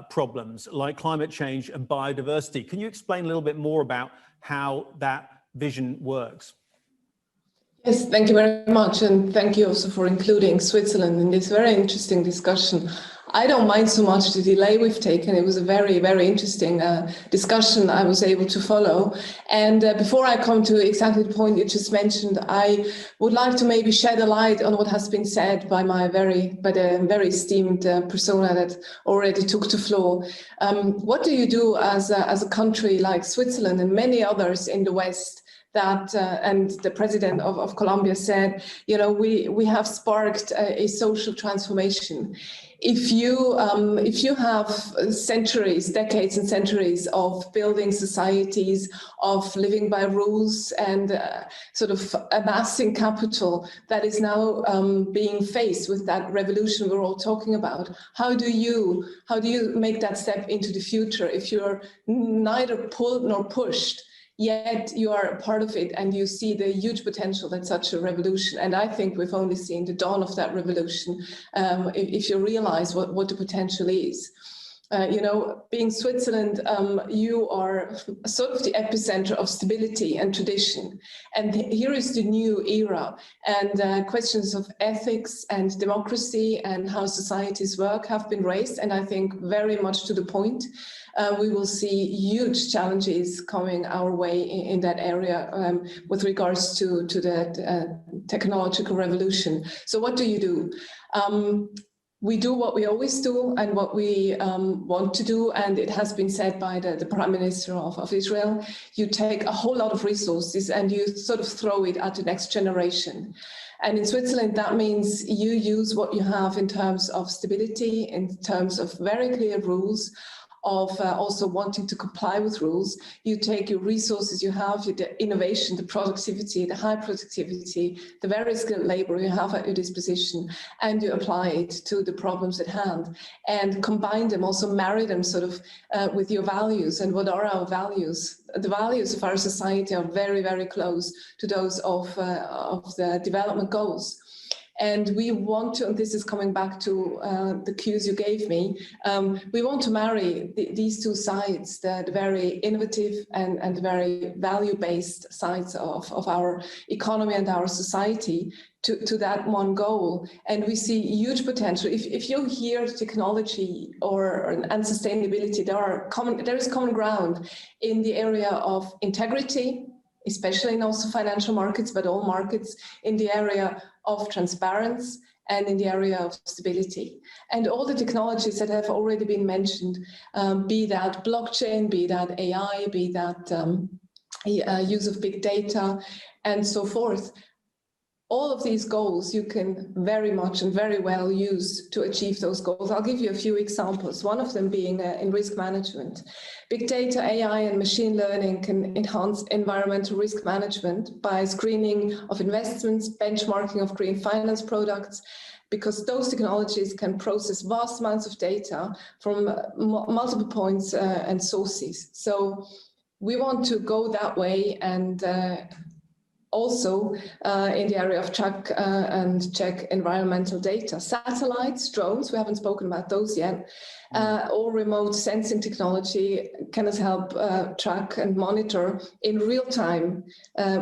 problems like climate change and biodiversity. Can you explain a little bit more about how that vision works? Yes, thank you very much. And thank you also for including Switzerland in this very interesting discussion. I don't mind so much the delay we've taken. It was a very, very interesting discussion I was able to follow. And before I come to exactly the point you just mentioned, I would like to maybe shed a light on what has been said by the very esteemed persona that already took the floor. What do you do as a country like Switzerland and many others in the West that, and the president of Colombia said, you know, we have sparked a social transformation. If you have centuries, decades and centuries of building societies, of living by rules and sort of amassing capital that is now being faced with that revolution we're all talking about, how do you make that step into the future if you're neither pulled nor pushed? Yet you are a part of it and you see the huge potential that such a revolution, and I think we've only seen the dawn of that revolution, if you realize what the potential is. You know, being Switzerland, you are sort of the epicenter of stability and tradition. And here is the new era, and questions of ethics and democracy and how societies work have been raised, and I think very much to the point. We will see huge challenges coming our way in that area with regards to the technological revolution. So what do you do? We do what we always do and what we want to do, and it has been said by the Prime Minister of Israel, you take a whole lot of resources and you sort of throw it at the next generation. And in Switzerland, that means you use what you have in terms of stability, in terms of very clear rules, of also wanting to comply with rules. You take your resources you have, the innovation, the productivity, the high productivity, the very skilled labor you have at your disposition, and you apply it to the problems at hand and combine them, also marry them sort of with your values. And what are our values? The values of our society are very, very close to those of the development goals. And we want to, and this is coming back to the cues you gave me, we want to marry these two sides, the very innovative and very value-based sides of our economy and our society to that one goal. And we see huge potential. If you hear technology and sustainability, there is common ground in the area of integrity, especially in also financial markets, but all markets, in the area of transparency and in the area of stability. And all the technologies that have already been mentioned, be that blockchain, be that AI, be that use of big data, and so forth. All of these goals you can very much and very well use to achieve those goals. I'll give you a few examples, one of them being in risk management. Big data, AI and machine learning can enhance environmental risk management by screening of investments, benchmarking of green finance products, because those technologies can process vast amounts of data from multiple points and sources. So we want to go that way, and also in the area of track and check environmental data. Satellites, drones, we haven't spoken about those yet, or remote sensing technology can help track and monitor in real time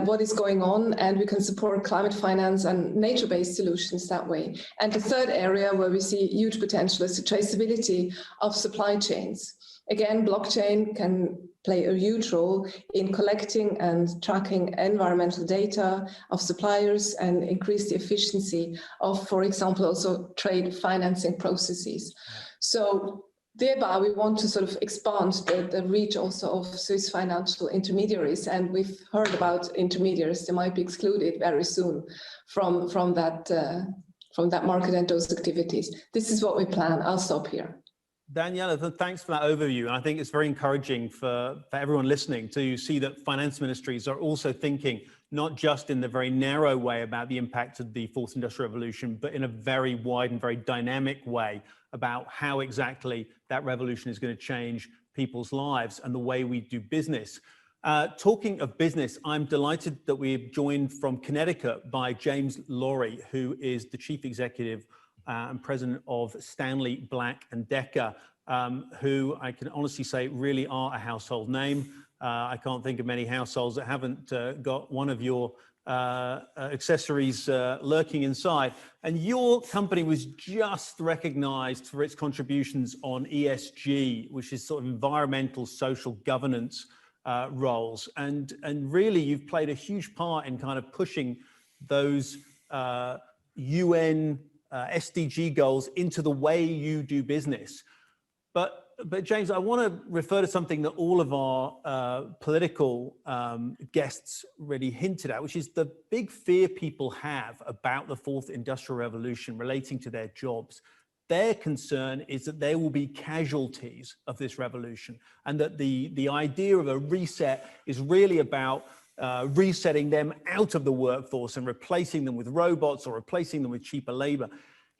what is going on, and we can support climate finance and nature-based solutions that way. And the third area where we see huge potential is the traceability of supply chains. Again, blockchain can play a huge role in collecting and tracking environmental data of suppliers and increase the efficiency of, for example, also trade financing processes. So thereby, we want to sort of expand the reach also of Swiss financial intermediaries. And we've heard about intermediaries, they might be excluded very soon from from that market and those activities. This is what we plan. I'll stop here. Daniela, thanks for that overview. And I think it's very encouraging for everyone listening to see that finance ministries are also thinking not just in the very narrow way about the impact of the fourth industrial revolution, but in a very wide and very dynamic way about how exactly that revolution is going to change people's lives and the way we do business. Talking of business, I'm delighted that we're joined from Connecticut by James Lawrie, who is the Chief Executive and President of Stanley Black & Decker, who I can honestly say really are a household name. I can't think of many households that haven't got one of your accessories lurking inside. And your company was just recognized for its contributions on ESG, which is sort of environmental, social governance roles. And really, you've played a huge part in kind of pushing those UN SDG goals into the way you do business. But James, I want to refer to something that all of our political guests really hinted at, which is the big fear people have about the fourth industrial revolution relating to their jobs. Their concern is that there will be casualties of this revolution, and that the idea of a reset is really about resetting them out of the workforce and replacing them with robots or replacing them with cheaper labor.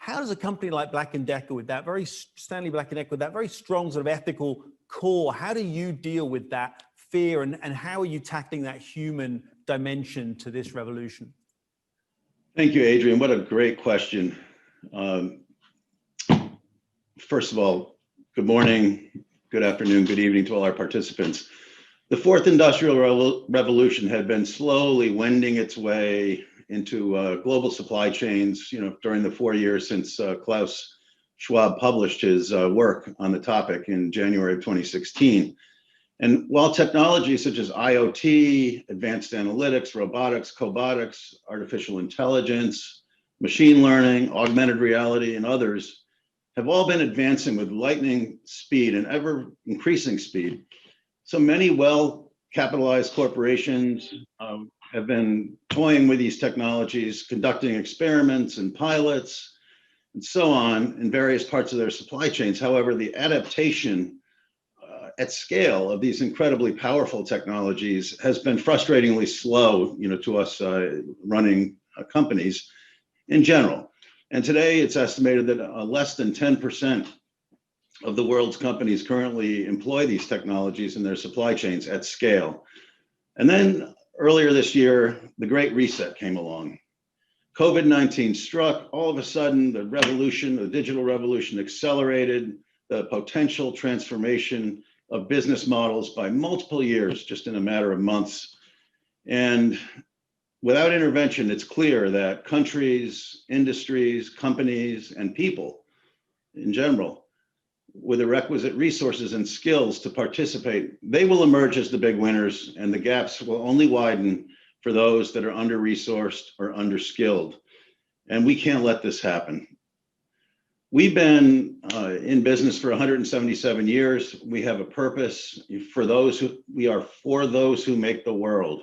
How does a company like Black & Decker with that Stanley Black & Decker with that very strong sort of ethical core, how do you deal with that fear and how are you tackling that human dimension to this revolution? Thank you, Adrian. What a great question. First of all, good morning, good afternoon, good evening to all our participants. The fourth industrial revolution had been slowly wending its way into global supply chains, during the 4 years since Klaus Schwab published his work on the topic in January of 2016. And while technologies such as IoT, advanced analytics, robotics, cobotics, artificial intelligence, machine learning, augmented reality, and others have all been advancing with lightning speed and ever increasing speed, so many well-capitalized corporations have been toying with these technologies, conducting experiments and pilots and so on in various parts of their supply chains. However, the adaptation at scale of these incredibly powerful technologies has been frustratingly slow, to us running companies in general. And today it's estimated that less than 10% of the world's companies currently employ these technologies in their supply chains at scale. And then earlier this year, the Great Reset came along. COVID-19 struck. All of a sudden, the digital revolution accelerated the potential transformation of business models by multiple years, just in a matter of months. And without intervention, it's clear that countries, industries, companies, and people in general, with the requisite resources and skills to participate, they will emerge as the big winners, and the gaps will only widen for those that are under-resourced or under-skilled. And we can't let this happen. We've been in business for 177 years. We have a purpose we are for those who make the world.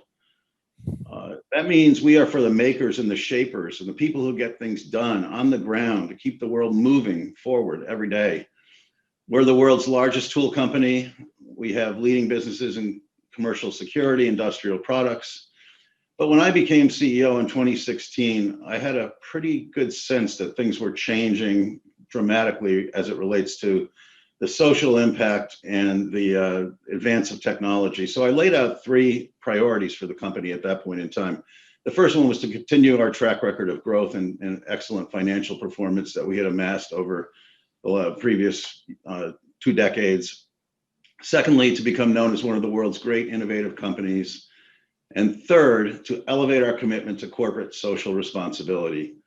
That means we are for the makers and the shapers and the people who get things done on the ground to keep the world moving forward every day. We're the world's largest tool company. We have leading businesses in commercial security, industrial products. But when I became CEO in 2016, I had a pretty good sense that things were changing dramatically as it relates to the social impact and the advance of technology. So I laid out 3 priorities for the company at that point in time. The first one was to continue our track record of growth and excellent financial performance that we had amassed over the previous 2 decades. Secondly, to become known as one of the world's great innovative companies. And third, to elevate our commitment to corporate social responsibility.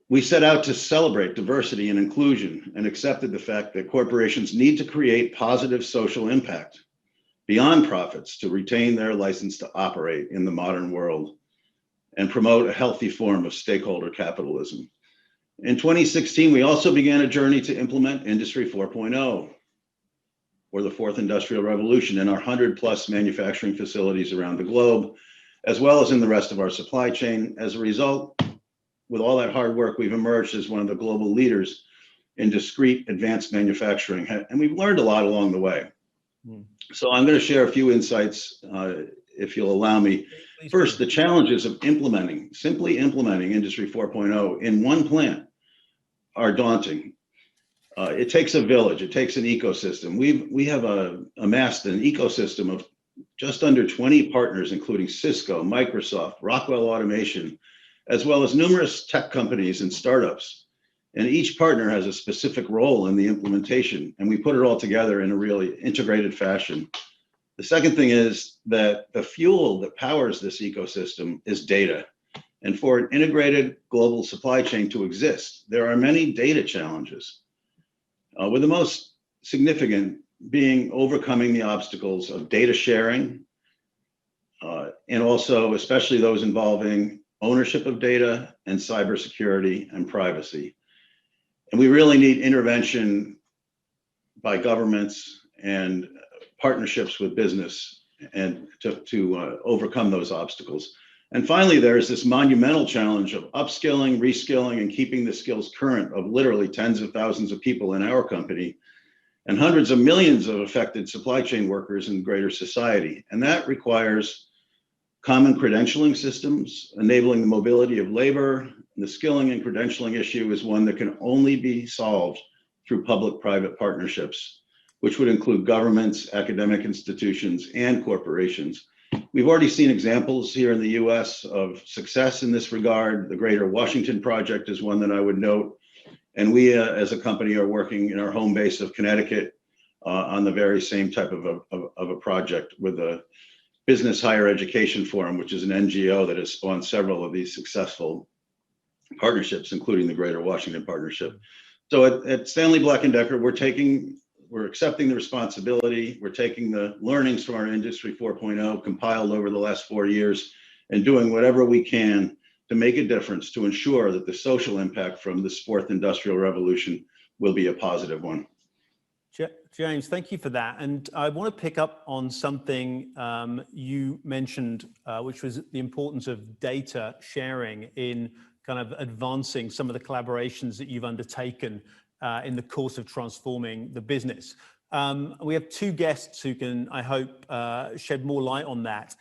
We set out to celebrate diversity and inclusion and accepted the fact that corporations need to create positive social impact beyond profits to retain their license to operate in the modern world and promote a healthy form of stakeholder capitalism. In 2016, we also began a journey to implement Industry 4.0, or the fourth industrial revolution, in our 100+ manufacturing facilities around the globe, as well as in the rest of our supply chain. As a result, with all that hard work, we've emerged as one of the global leaders in discrete advanced manufacturing. And we've learned a lot along the way. So I'm going to share a few insights, if you'll allow me. First, the challenges of simply implementing Industry 4.0 in one plant are daunting. It takes a village, it takes an ecosystem. We have amassed an ecosystem of just under 20 partners, including Cisco, Microsoft, Rockwell Automation, as well as numerous tech companies and startups. And each partner has a specific role in the implementation, and we put it all together in a really integrated fashion. The second thing is that the fuel that powers this ecosystem is data. And for an integrated global supply chain to exist, there are many data challenges, with the most significant being overcoming the obstacles of data sharing, and also especially those involving ownership of data and cybersecurity and privacy. And we really need intervention by governments and partnerships with business and to overcome those obstacles. And finally, there's this monumental challenge of upskilling, reskilling, and keeping the skills current of literally tens of thousands of people in our company and hundreds of millions of affected supply chain workers in greater society. And that requires common credentialing systems, enabling the mobility of labor. The skilling and credentialing issue is one that can only be solved through public-private partnerships, which would include governments, academic institutions, and corporations. We've already seen examples here in the US of success in this regard. The Greater Washington Project is one that I would note. And we as a company are working in our home base of Connecticut on the very same type of a project with a Business Higher Education Forum, which is an NGO that has spawned several of these successful partnerships, including the Greater Washington Partnership. So at Stanley Black & Decker, we're accepting the responsibility. We're taking the learnings from our Industry 4.0 compiled over the last 4 years and doing whatever we can to make a difference to ensure that the social impact from this fourth industrial revolution will be a positive one. James, thank you for that. And I want to pick up on something you mentioned, which was the importance of data sharing in kind of advancing some of the collaborations that you've undertaken in the course of transforming the business. We have two guests who can, I hope, shed more light on that.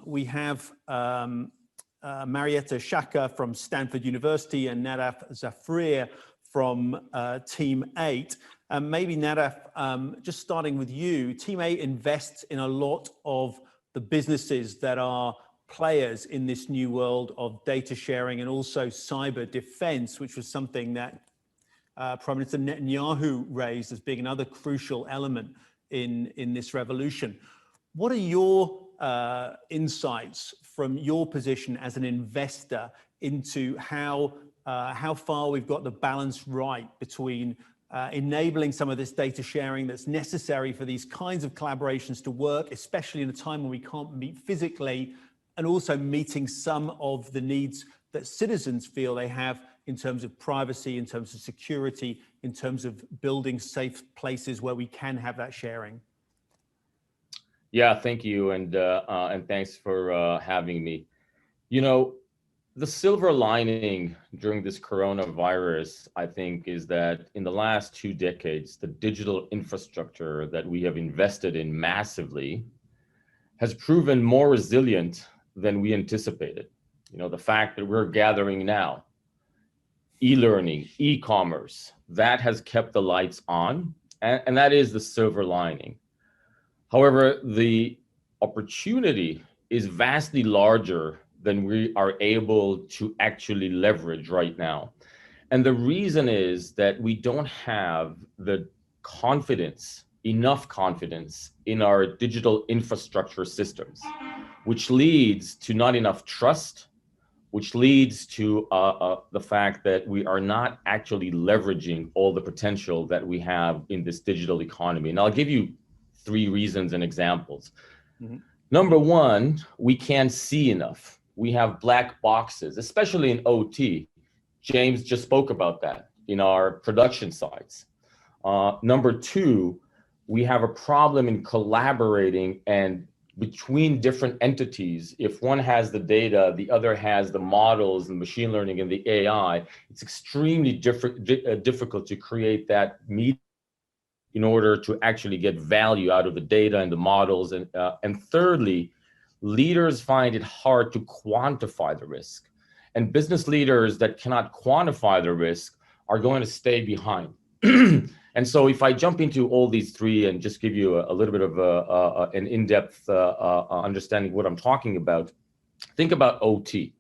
We have Marietta Shaka from Stanford University and Nadaf Zafrir from Team 8. Maybe Nadaf, just starting with you, Team 8 invests in a lot of the businesses that are players in this new world of data sharing and also cyber defense, which was something that Prime Minister Netanyahu raised as being another crucial element in this revolution. What are your insights from your position as an investor into how far we've got the balance right between enabling some of this data sharing that's necessary for these kinds of collaborations to work, especially in a time when we can't meet physically, and also meeting some of the needs that citizens feel they have in terms of privacy, in terms of security, in terms of building safe places where we can have that sharing? Yeah, thank you, and thanks for having me. You know, the silver lining during this coronavirus, I think, is that in the last 2 decades, the digital infrastructure that we have invested in massively has proven more resilient than we anticipated. You know, the fact that we're gathering now, e-learning, e-commerce, that has kept the lights on, and that is the silver lining. However, the opportunity is vastly larger than we are able to actually leverage right now. And the reason is that we don't have the confidence, enough confidence in our digital infrastructure systems, which leads to not enough trust, which leads to the fact that we are not actually leveraging all the potential that we have in this digital economy. And I'll give you 3 reasons and examples. Mm-hmm. Number one, we can't see enough. We have black boxes, especially in OT. James just spoke about that in our production sites. Number two, we have a problem in collaborating and between different entities. If one has the data, the other has the models, the machine learning, and the AI, it's extremely difficult to create that meet in order to actually get value out of the data and the models. And thirdly, leaders find it hard to quantify the risk. And business leaders that cannot quantify the risk are going to stay behind. And so if I jump into all these three and just give you a little bit of an in-depth understanding of what I'm talking about, think about OT.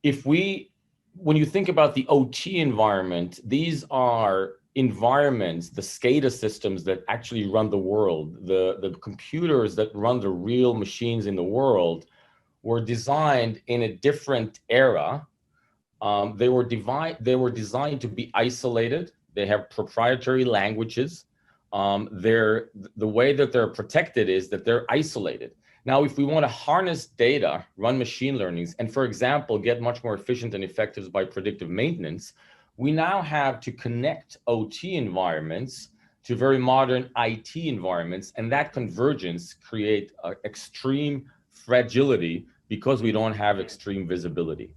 When you think about the OT environment, these are environments, the SCADA systems that actually run the world, the computers that run the real machines in the world were designed in a different era. They were designed to be isolated. They have proprietary languages. The way that they're protected is that they're isolated. Now, if we want to harness data, run machine learnings, and for example, get much more efficient and effective by predictive maintenance, we now have to connect OT environments to very modern IT environments, and that convergence create extreme fragility because we don't have extreme visibility.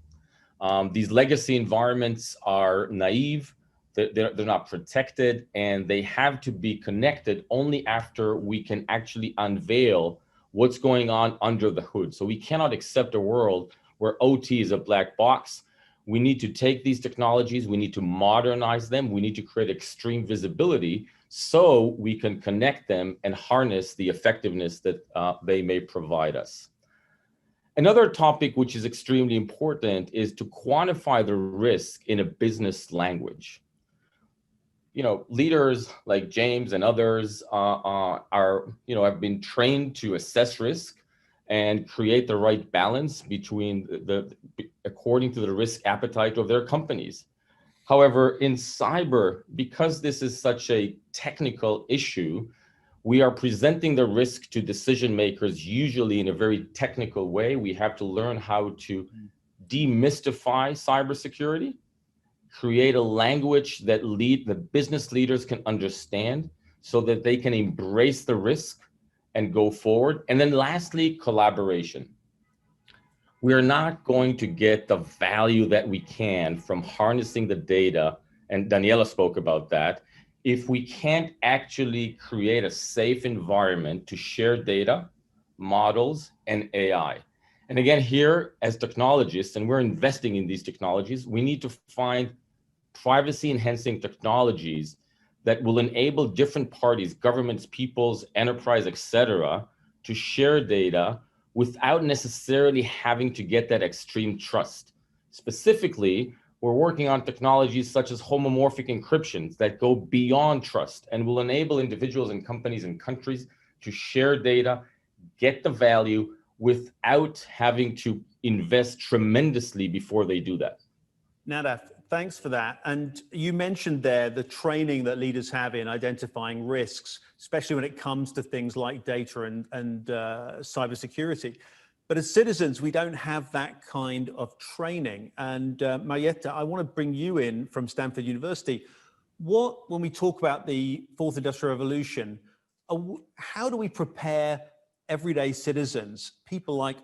These legacy environments are naive, they're not protected, and they have to be connected only after we can actually unveil what's going on under the hood. So we cannot accept a world where OT is a black box. We need to take these technologies, we need to modernize them, we need to create extreme visibility so we can connect them and harness the effectiveness that they may provide us. Another topic which is extremely important is to quantify the risk in a business language. You know, leaders like James and others have been trained to assess risk and create the right balance between according to the risk appetite of their companies. However, in cyber, because this is such a technical issue, we are presenting the risk to decision makers usually in a very technical way. We have to learn how to demystify cybersecurity, create a language that the business leaders can understand so that they can embrace the risk and go forward. And then lastly, collaboration. We're not going to get the value that we can from harnessing the data, and Daniela spoke about that, if we can't actually create a safe environment to share data, models, and AI. And again, here as technologists, and we're investing in these technologies, we need to find privacy enhancing technologies that will enable different parties, governments, peoples, enterprise, etc., to share data without necessarily having to get that extreme trust. Specifically, we're working on technologies such as homomorphic encryptions that go beyond trust and will enable individuals and companies and countries to share data, get the value without having to invest tremendously before they do that. Nadav, thanks for that. And you mentioned there the training that leaders have in identifying risks, especially when it comes to things like data and cybersecurity. But as citizens, we don't have that kind of training. And Marietta, I want to bring you in from Stanford University. When we talk about the fourth industrial revolution, how do we prepare everyday citizens, people like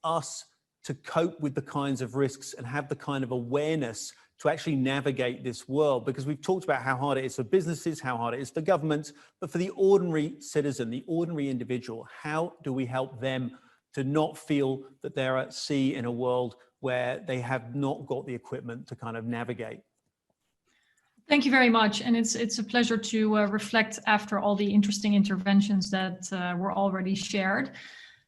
us, to cope with the kinds of risks and have the kind of awareness to actually navigate this world? Because we've talked about how hard it is for businesses, how hard it is for governments, but for the ordinary citizen, the ordinary individual, how do we help them to not feel that they're at sea in a world where they have not got the equipment to kind of navigate? Thank you very much. And it's a pleasure to reflect after all the interesting interventions that were already shared.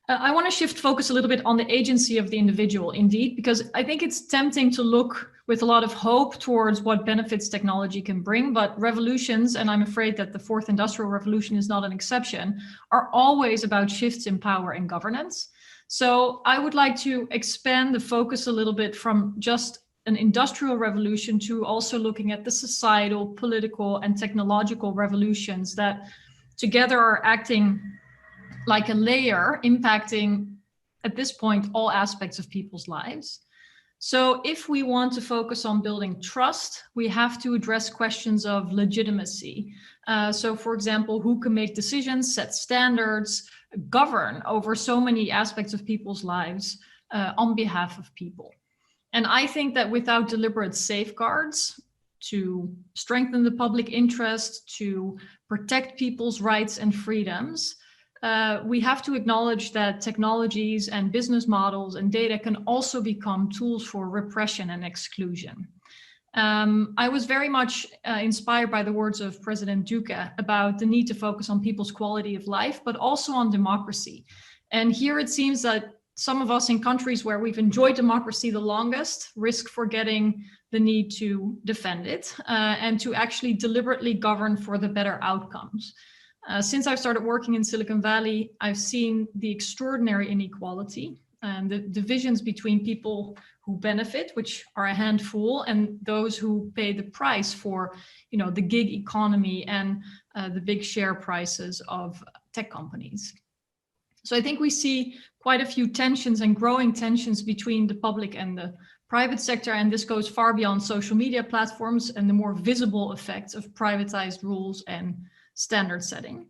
I want to shift focus a little bit on the agency of the individual, indeed, because I think it's tempting to look with a lot of hope towards what benefits technology can bring, but revolutions, and I'm afraid that the fourth industrial revolution is not an exception, are always about shifts in power and governance. So I would like to expand the focus a little bit from just an industrial revolution to also looking at the societal, political, and technological revolutions that together are acting like a layer impacting, at this point, all aspects of people's lives. So if we want to focus on building trust, we have to address questions of legitimacy. So for example, who can make decisions, set standards, govern over so many aspects of people's lives on behalf of people. And I think that without deliberate safeguards to strengthen the public interest, to protect people's rights and freedoms, we have to acknowledge that technologies and business models and data can also become tools for repression and exclusion. I was very much inspired by the words of President Duque about the need to focus on people's quality of life, but also on democracy. And here it seems that some of us in countries where we've enjoyed democracy the longest risk forgetting the need to defend it and to actually deliberately govern for the better outcomes. Since I've started working in Silicon Valley, I've seen the extraordinary inequality and the divisions between people who benefit, which are a handful, and those who pay the price for, the gig economy and the big share prices of tech companies. So I think we see quite a few tensions and growing tensions between the public and the private sector, and this goes far beyond social media platforms and the more visible effects of privatized rules and standard setting.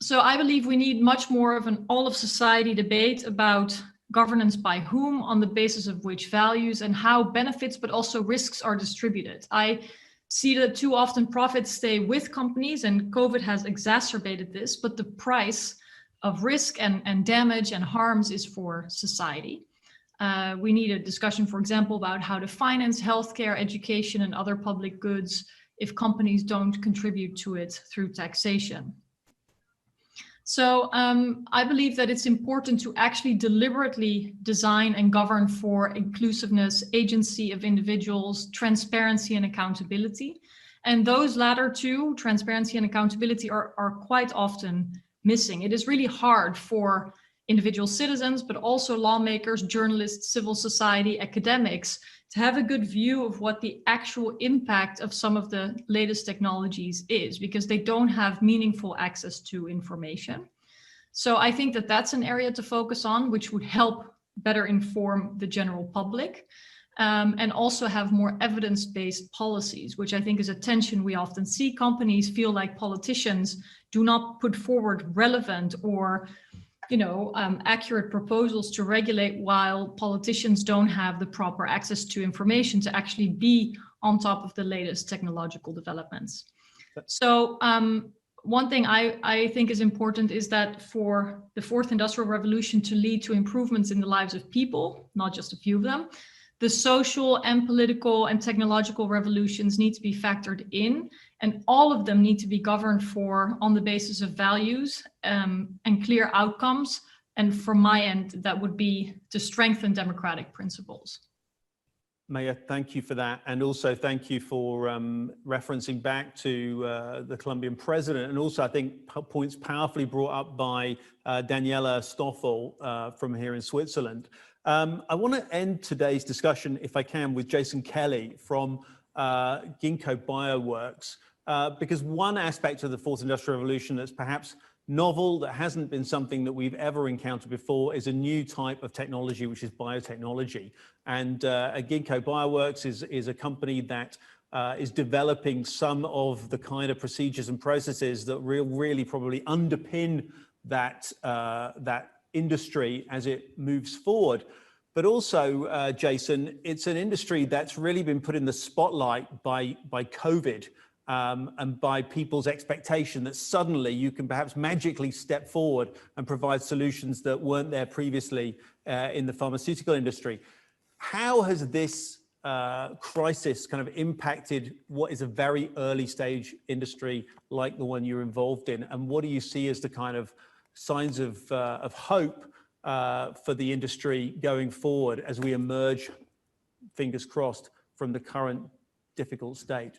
So I believe we need much more of an all of society debate about governance by whom, on the basis of which values, and how benefits but also risks are distributed. I see that too often profits stay with companies, and COVID has exacerbated this, but the price of risk and damage and harms is for society. We need a discussion, for example, about how to finance healthcare, education, and other public goods if companies don't contribute to it through taxation. So I believe that it's important to actually deliberately design and govern for inclusiveness, agency of individuals, transparency and accountability. And those latter two, transparency and accountability, are quite often missing. It is really hard for individual citizens, but also lawmakers, journalists, civil society, academics, to have a good view of what the actual impact of some of the latest technologies is, because they don't have meaningful access to information. So I think that that's an area to focus on, which would help better inform the general public, and also have more evidence-based policies, which I think is a tension we often see. Companies feel like politicians do not put forward relevant or accurate proposals to regulate, while politicians don't have the proper access to information to actually be on top of the latest technological developments. So one thing I think is important is that for the fourth industrial revolution to lead to improvements in the lives of people, not just a few of them, the social and political and technological revolutions need to be factored in, and all of them need to be governed for on the basis of values and clear outcomes. And from my end, that would be to strengthen democratic principles. Maya, thank you for that. And also thank you for referencing back to the Colombian president. And also, I think points powerfully brought up by Daniela Stoffel from here in Switzerland. I want to end today's discussion, if I can, with Jason Kelly from Ginkgo Bioworks, because one aspect of the fourth industrial revolution that's perhaps novel, that hasn't been something that we've ever encountered before, is a new type of technology, which is biotechnology. And Ginkgo Bioworks is a company that is developing some of the kind of procedures and processes that really probably underpin that, that industry as it moves forward. But also, Jason, it's an industry that's really been put in the spotlight by COVID. And by people's expectation that suddenly you can perhaps magically step forward and provide solutions that weren't there previously in the pharmaceutical industry. How has this crisis kind of impacted what is a very early stage industry like the one you're involved in? And what do you see as the kind of signs of hope for the industry going forward as we emerge, fingers crossed, from the current difficult state?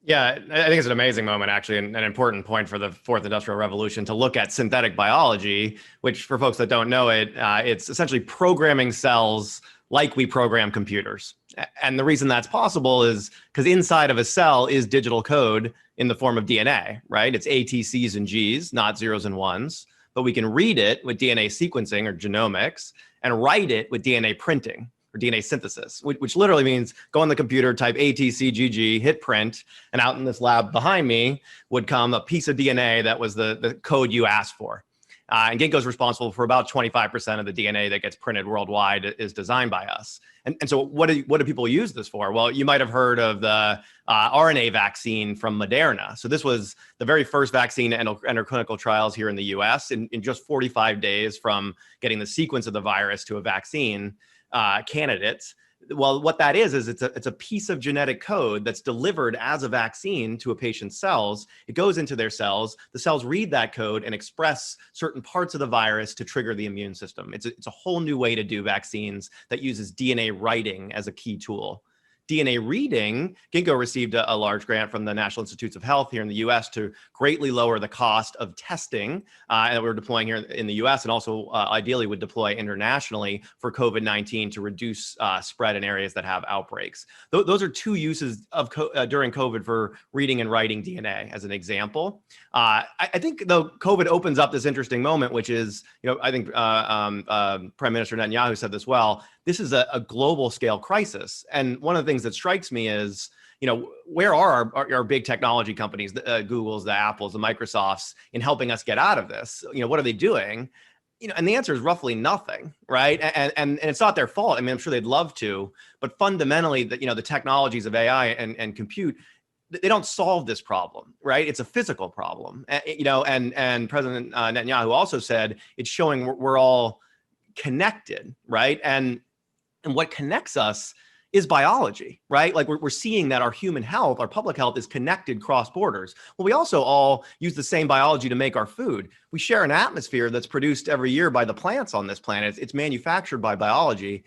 Yeah, I think it's an amazing moment, actually, and an important point for the fourth industrial revolution to look at synthetic biology, which for folks that don't know it, it's essentially programming cells like we program computers. And the reason that's possible is because inside of a cell is digital code in the form of DNA, right? It's A, T, C's, and G's, not zeros and ones, but we can read it with DNA sequencing or genomics, and write it with DNA printing or DNA synthesis, which literally means go on the computer, type ATCGG, hit print, and out in this lab behind me would come a piece of DNA that was the code you asked for. And Ginkgo is responsible for about 25% of the DNA that gets printed worldwide is designed by us. And so what do people use this for? Well, you might have heard of the RNA vaccine from Moderna. So this was the very first vaccine to enter clinical trials here in the US in just 45 days from getting the sequence of the virus to a vaccine candidate. Well, what that is it's a piece of genetic code that's delivered as a vaccine to a patient's cells. It goes into their cells. The cells read that code and express certain parts of the virus to trigger the immune system. It's a whole new way to do vaccines that uses DNA writing as a key tool. DNA reading, Ginkgo received a large grant from the National Institutes of Health here in the US to greatly lower the cost of testing that we're deploying here in the US, and also ideally would deploy internationally for COVID-19 to reduce spread in areas that have outbreaks. Those are two uses of during COVID for reading and writing DNA as an example. I think though COVID opens up this interesting moment, which is, I think Prime Minister Netanyahu said this well, this is a global scale crisis. And one of the things that strikes me is, where are our big technology companies, the Googles, the Apples, the Microsofts, in helping us get out of this? What are they doing? And the answer is roughly nothing, right? And it's not their fault. I mean, I'm sure they'd love to, but fundamentally, the technologies of AI and compute, they don't solve this problem, right? It's a physical problem, and President Netanyahu also said it's showing we're all connected, right? And what connects us is biology, right? Like we're seeing that our human health, our public health is connected cross borders. Well, we also all use the same biology to make our food. We share an atmosphere that's produced every year by the plants on this planet. It's manufactured by biology.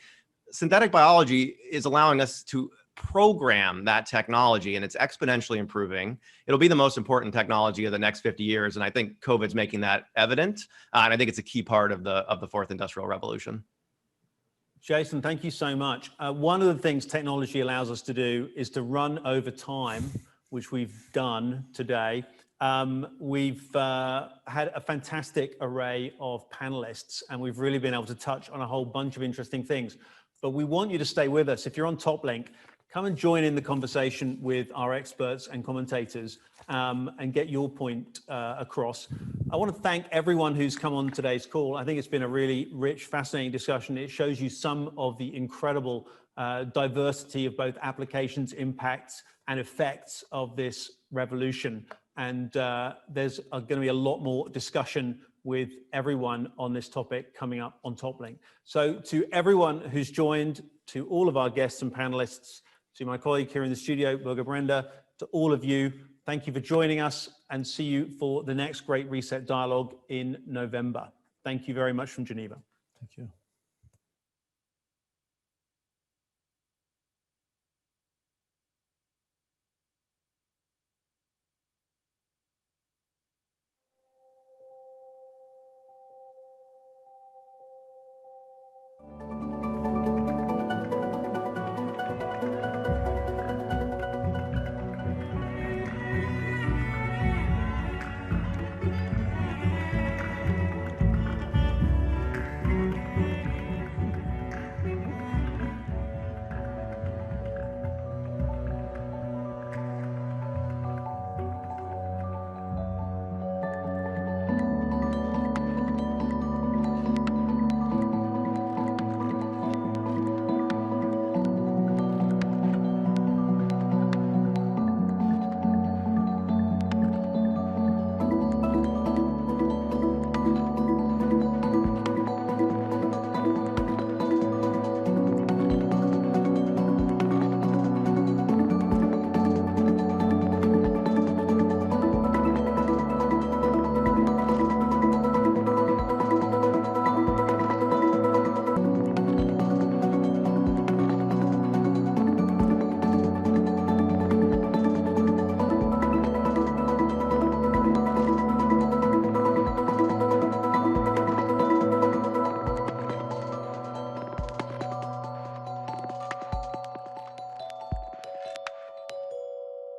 Synthetic biology is allowing us to program that technology, and it's exponentially improving. It'll be the most important technology of the next 50 years. And I think COVID's making that evident. And I think it's a key part of the fourth industrial revolution. Jason, thank you so much. One of the things technology allows us to do is to run over time, which we've done today. We've had a fantastic array of panelists, and we've really been able to touch on a whole bunch of interesting things. But we want you to stay with us. If you're on TopLink, come and join in the conversation with our experts and commentators and get your point across. I want to thank everyone who's come on today's call. I think it's been a really rich, fascinating discussion. It shows you some of the incredible diversity of both applications, impacts, and effects of this revolution. And there's going to be a lot more discussion with everyone on this topic coming up on TopLink. So to everyone who's joined, to all of our guests and panelists, to my colleague here in the studio, Birger Brenda, to all of you, thank you for joining us, and see you for the next Great Reset Dialogue in November. Thank you very much from Geneva. Thank you.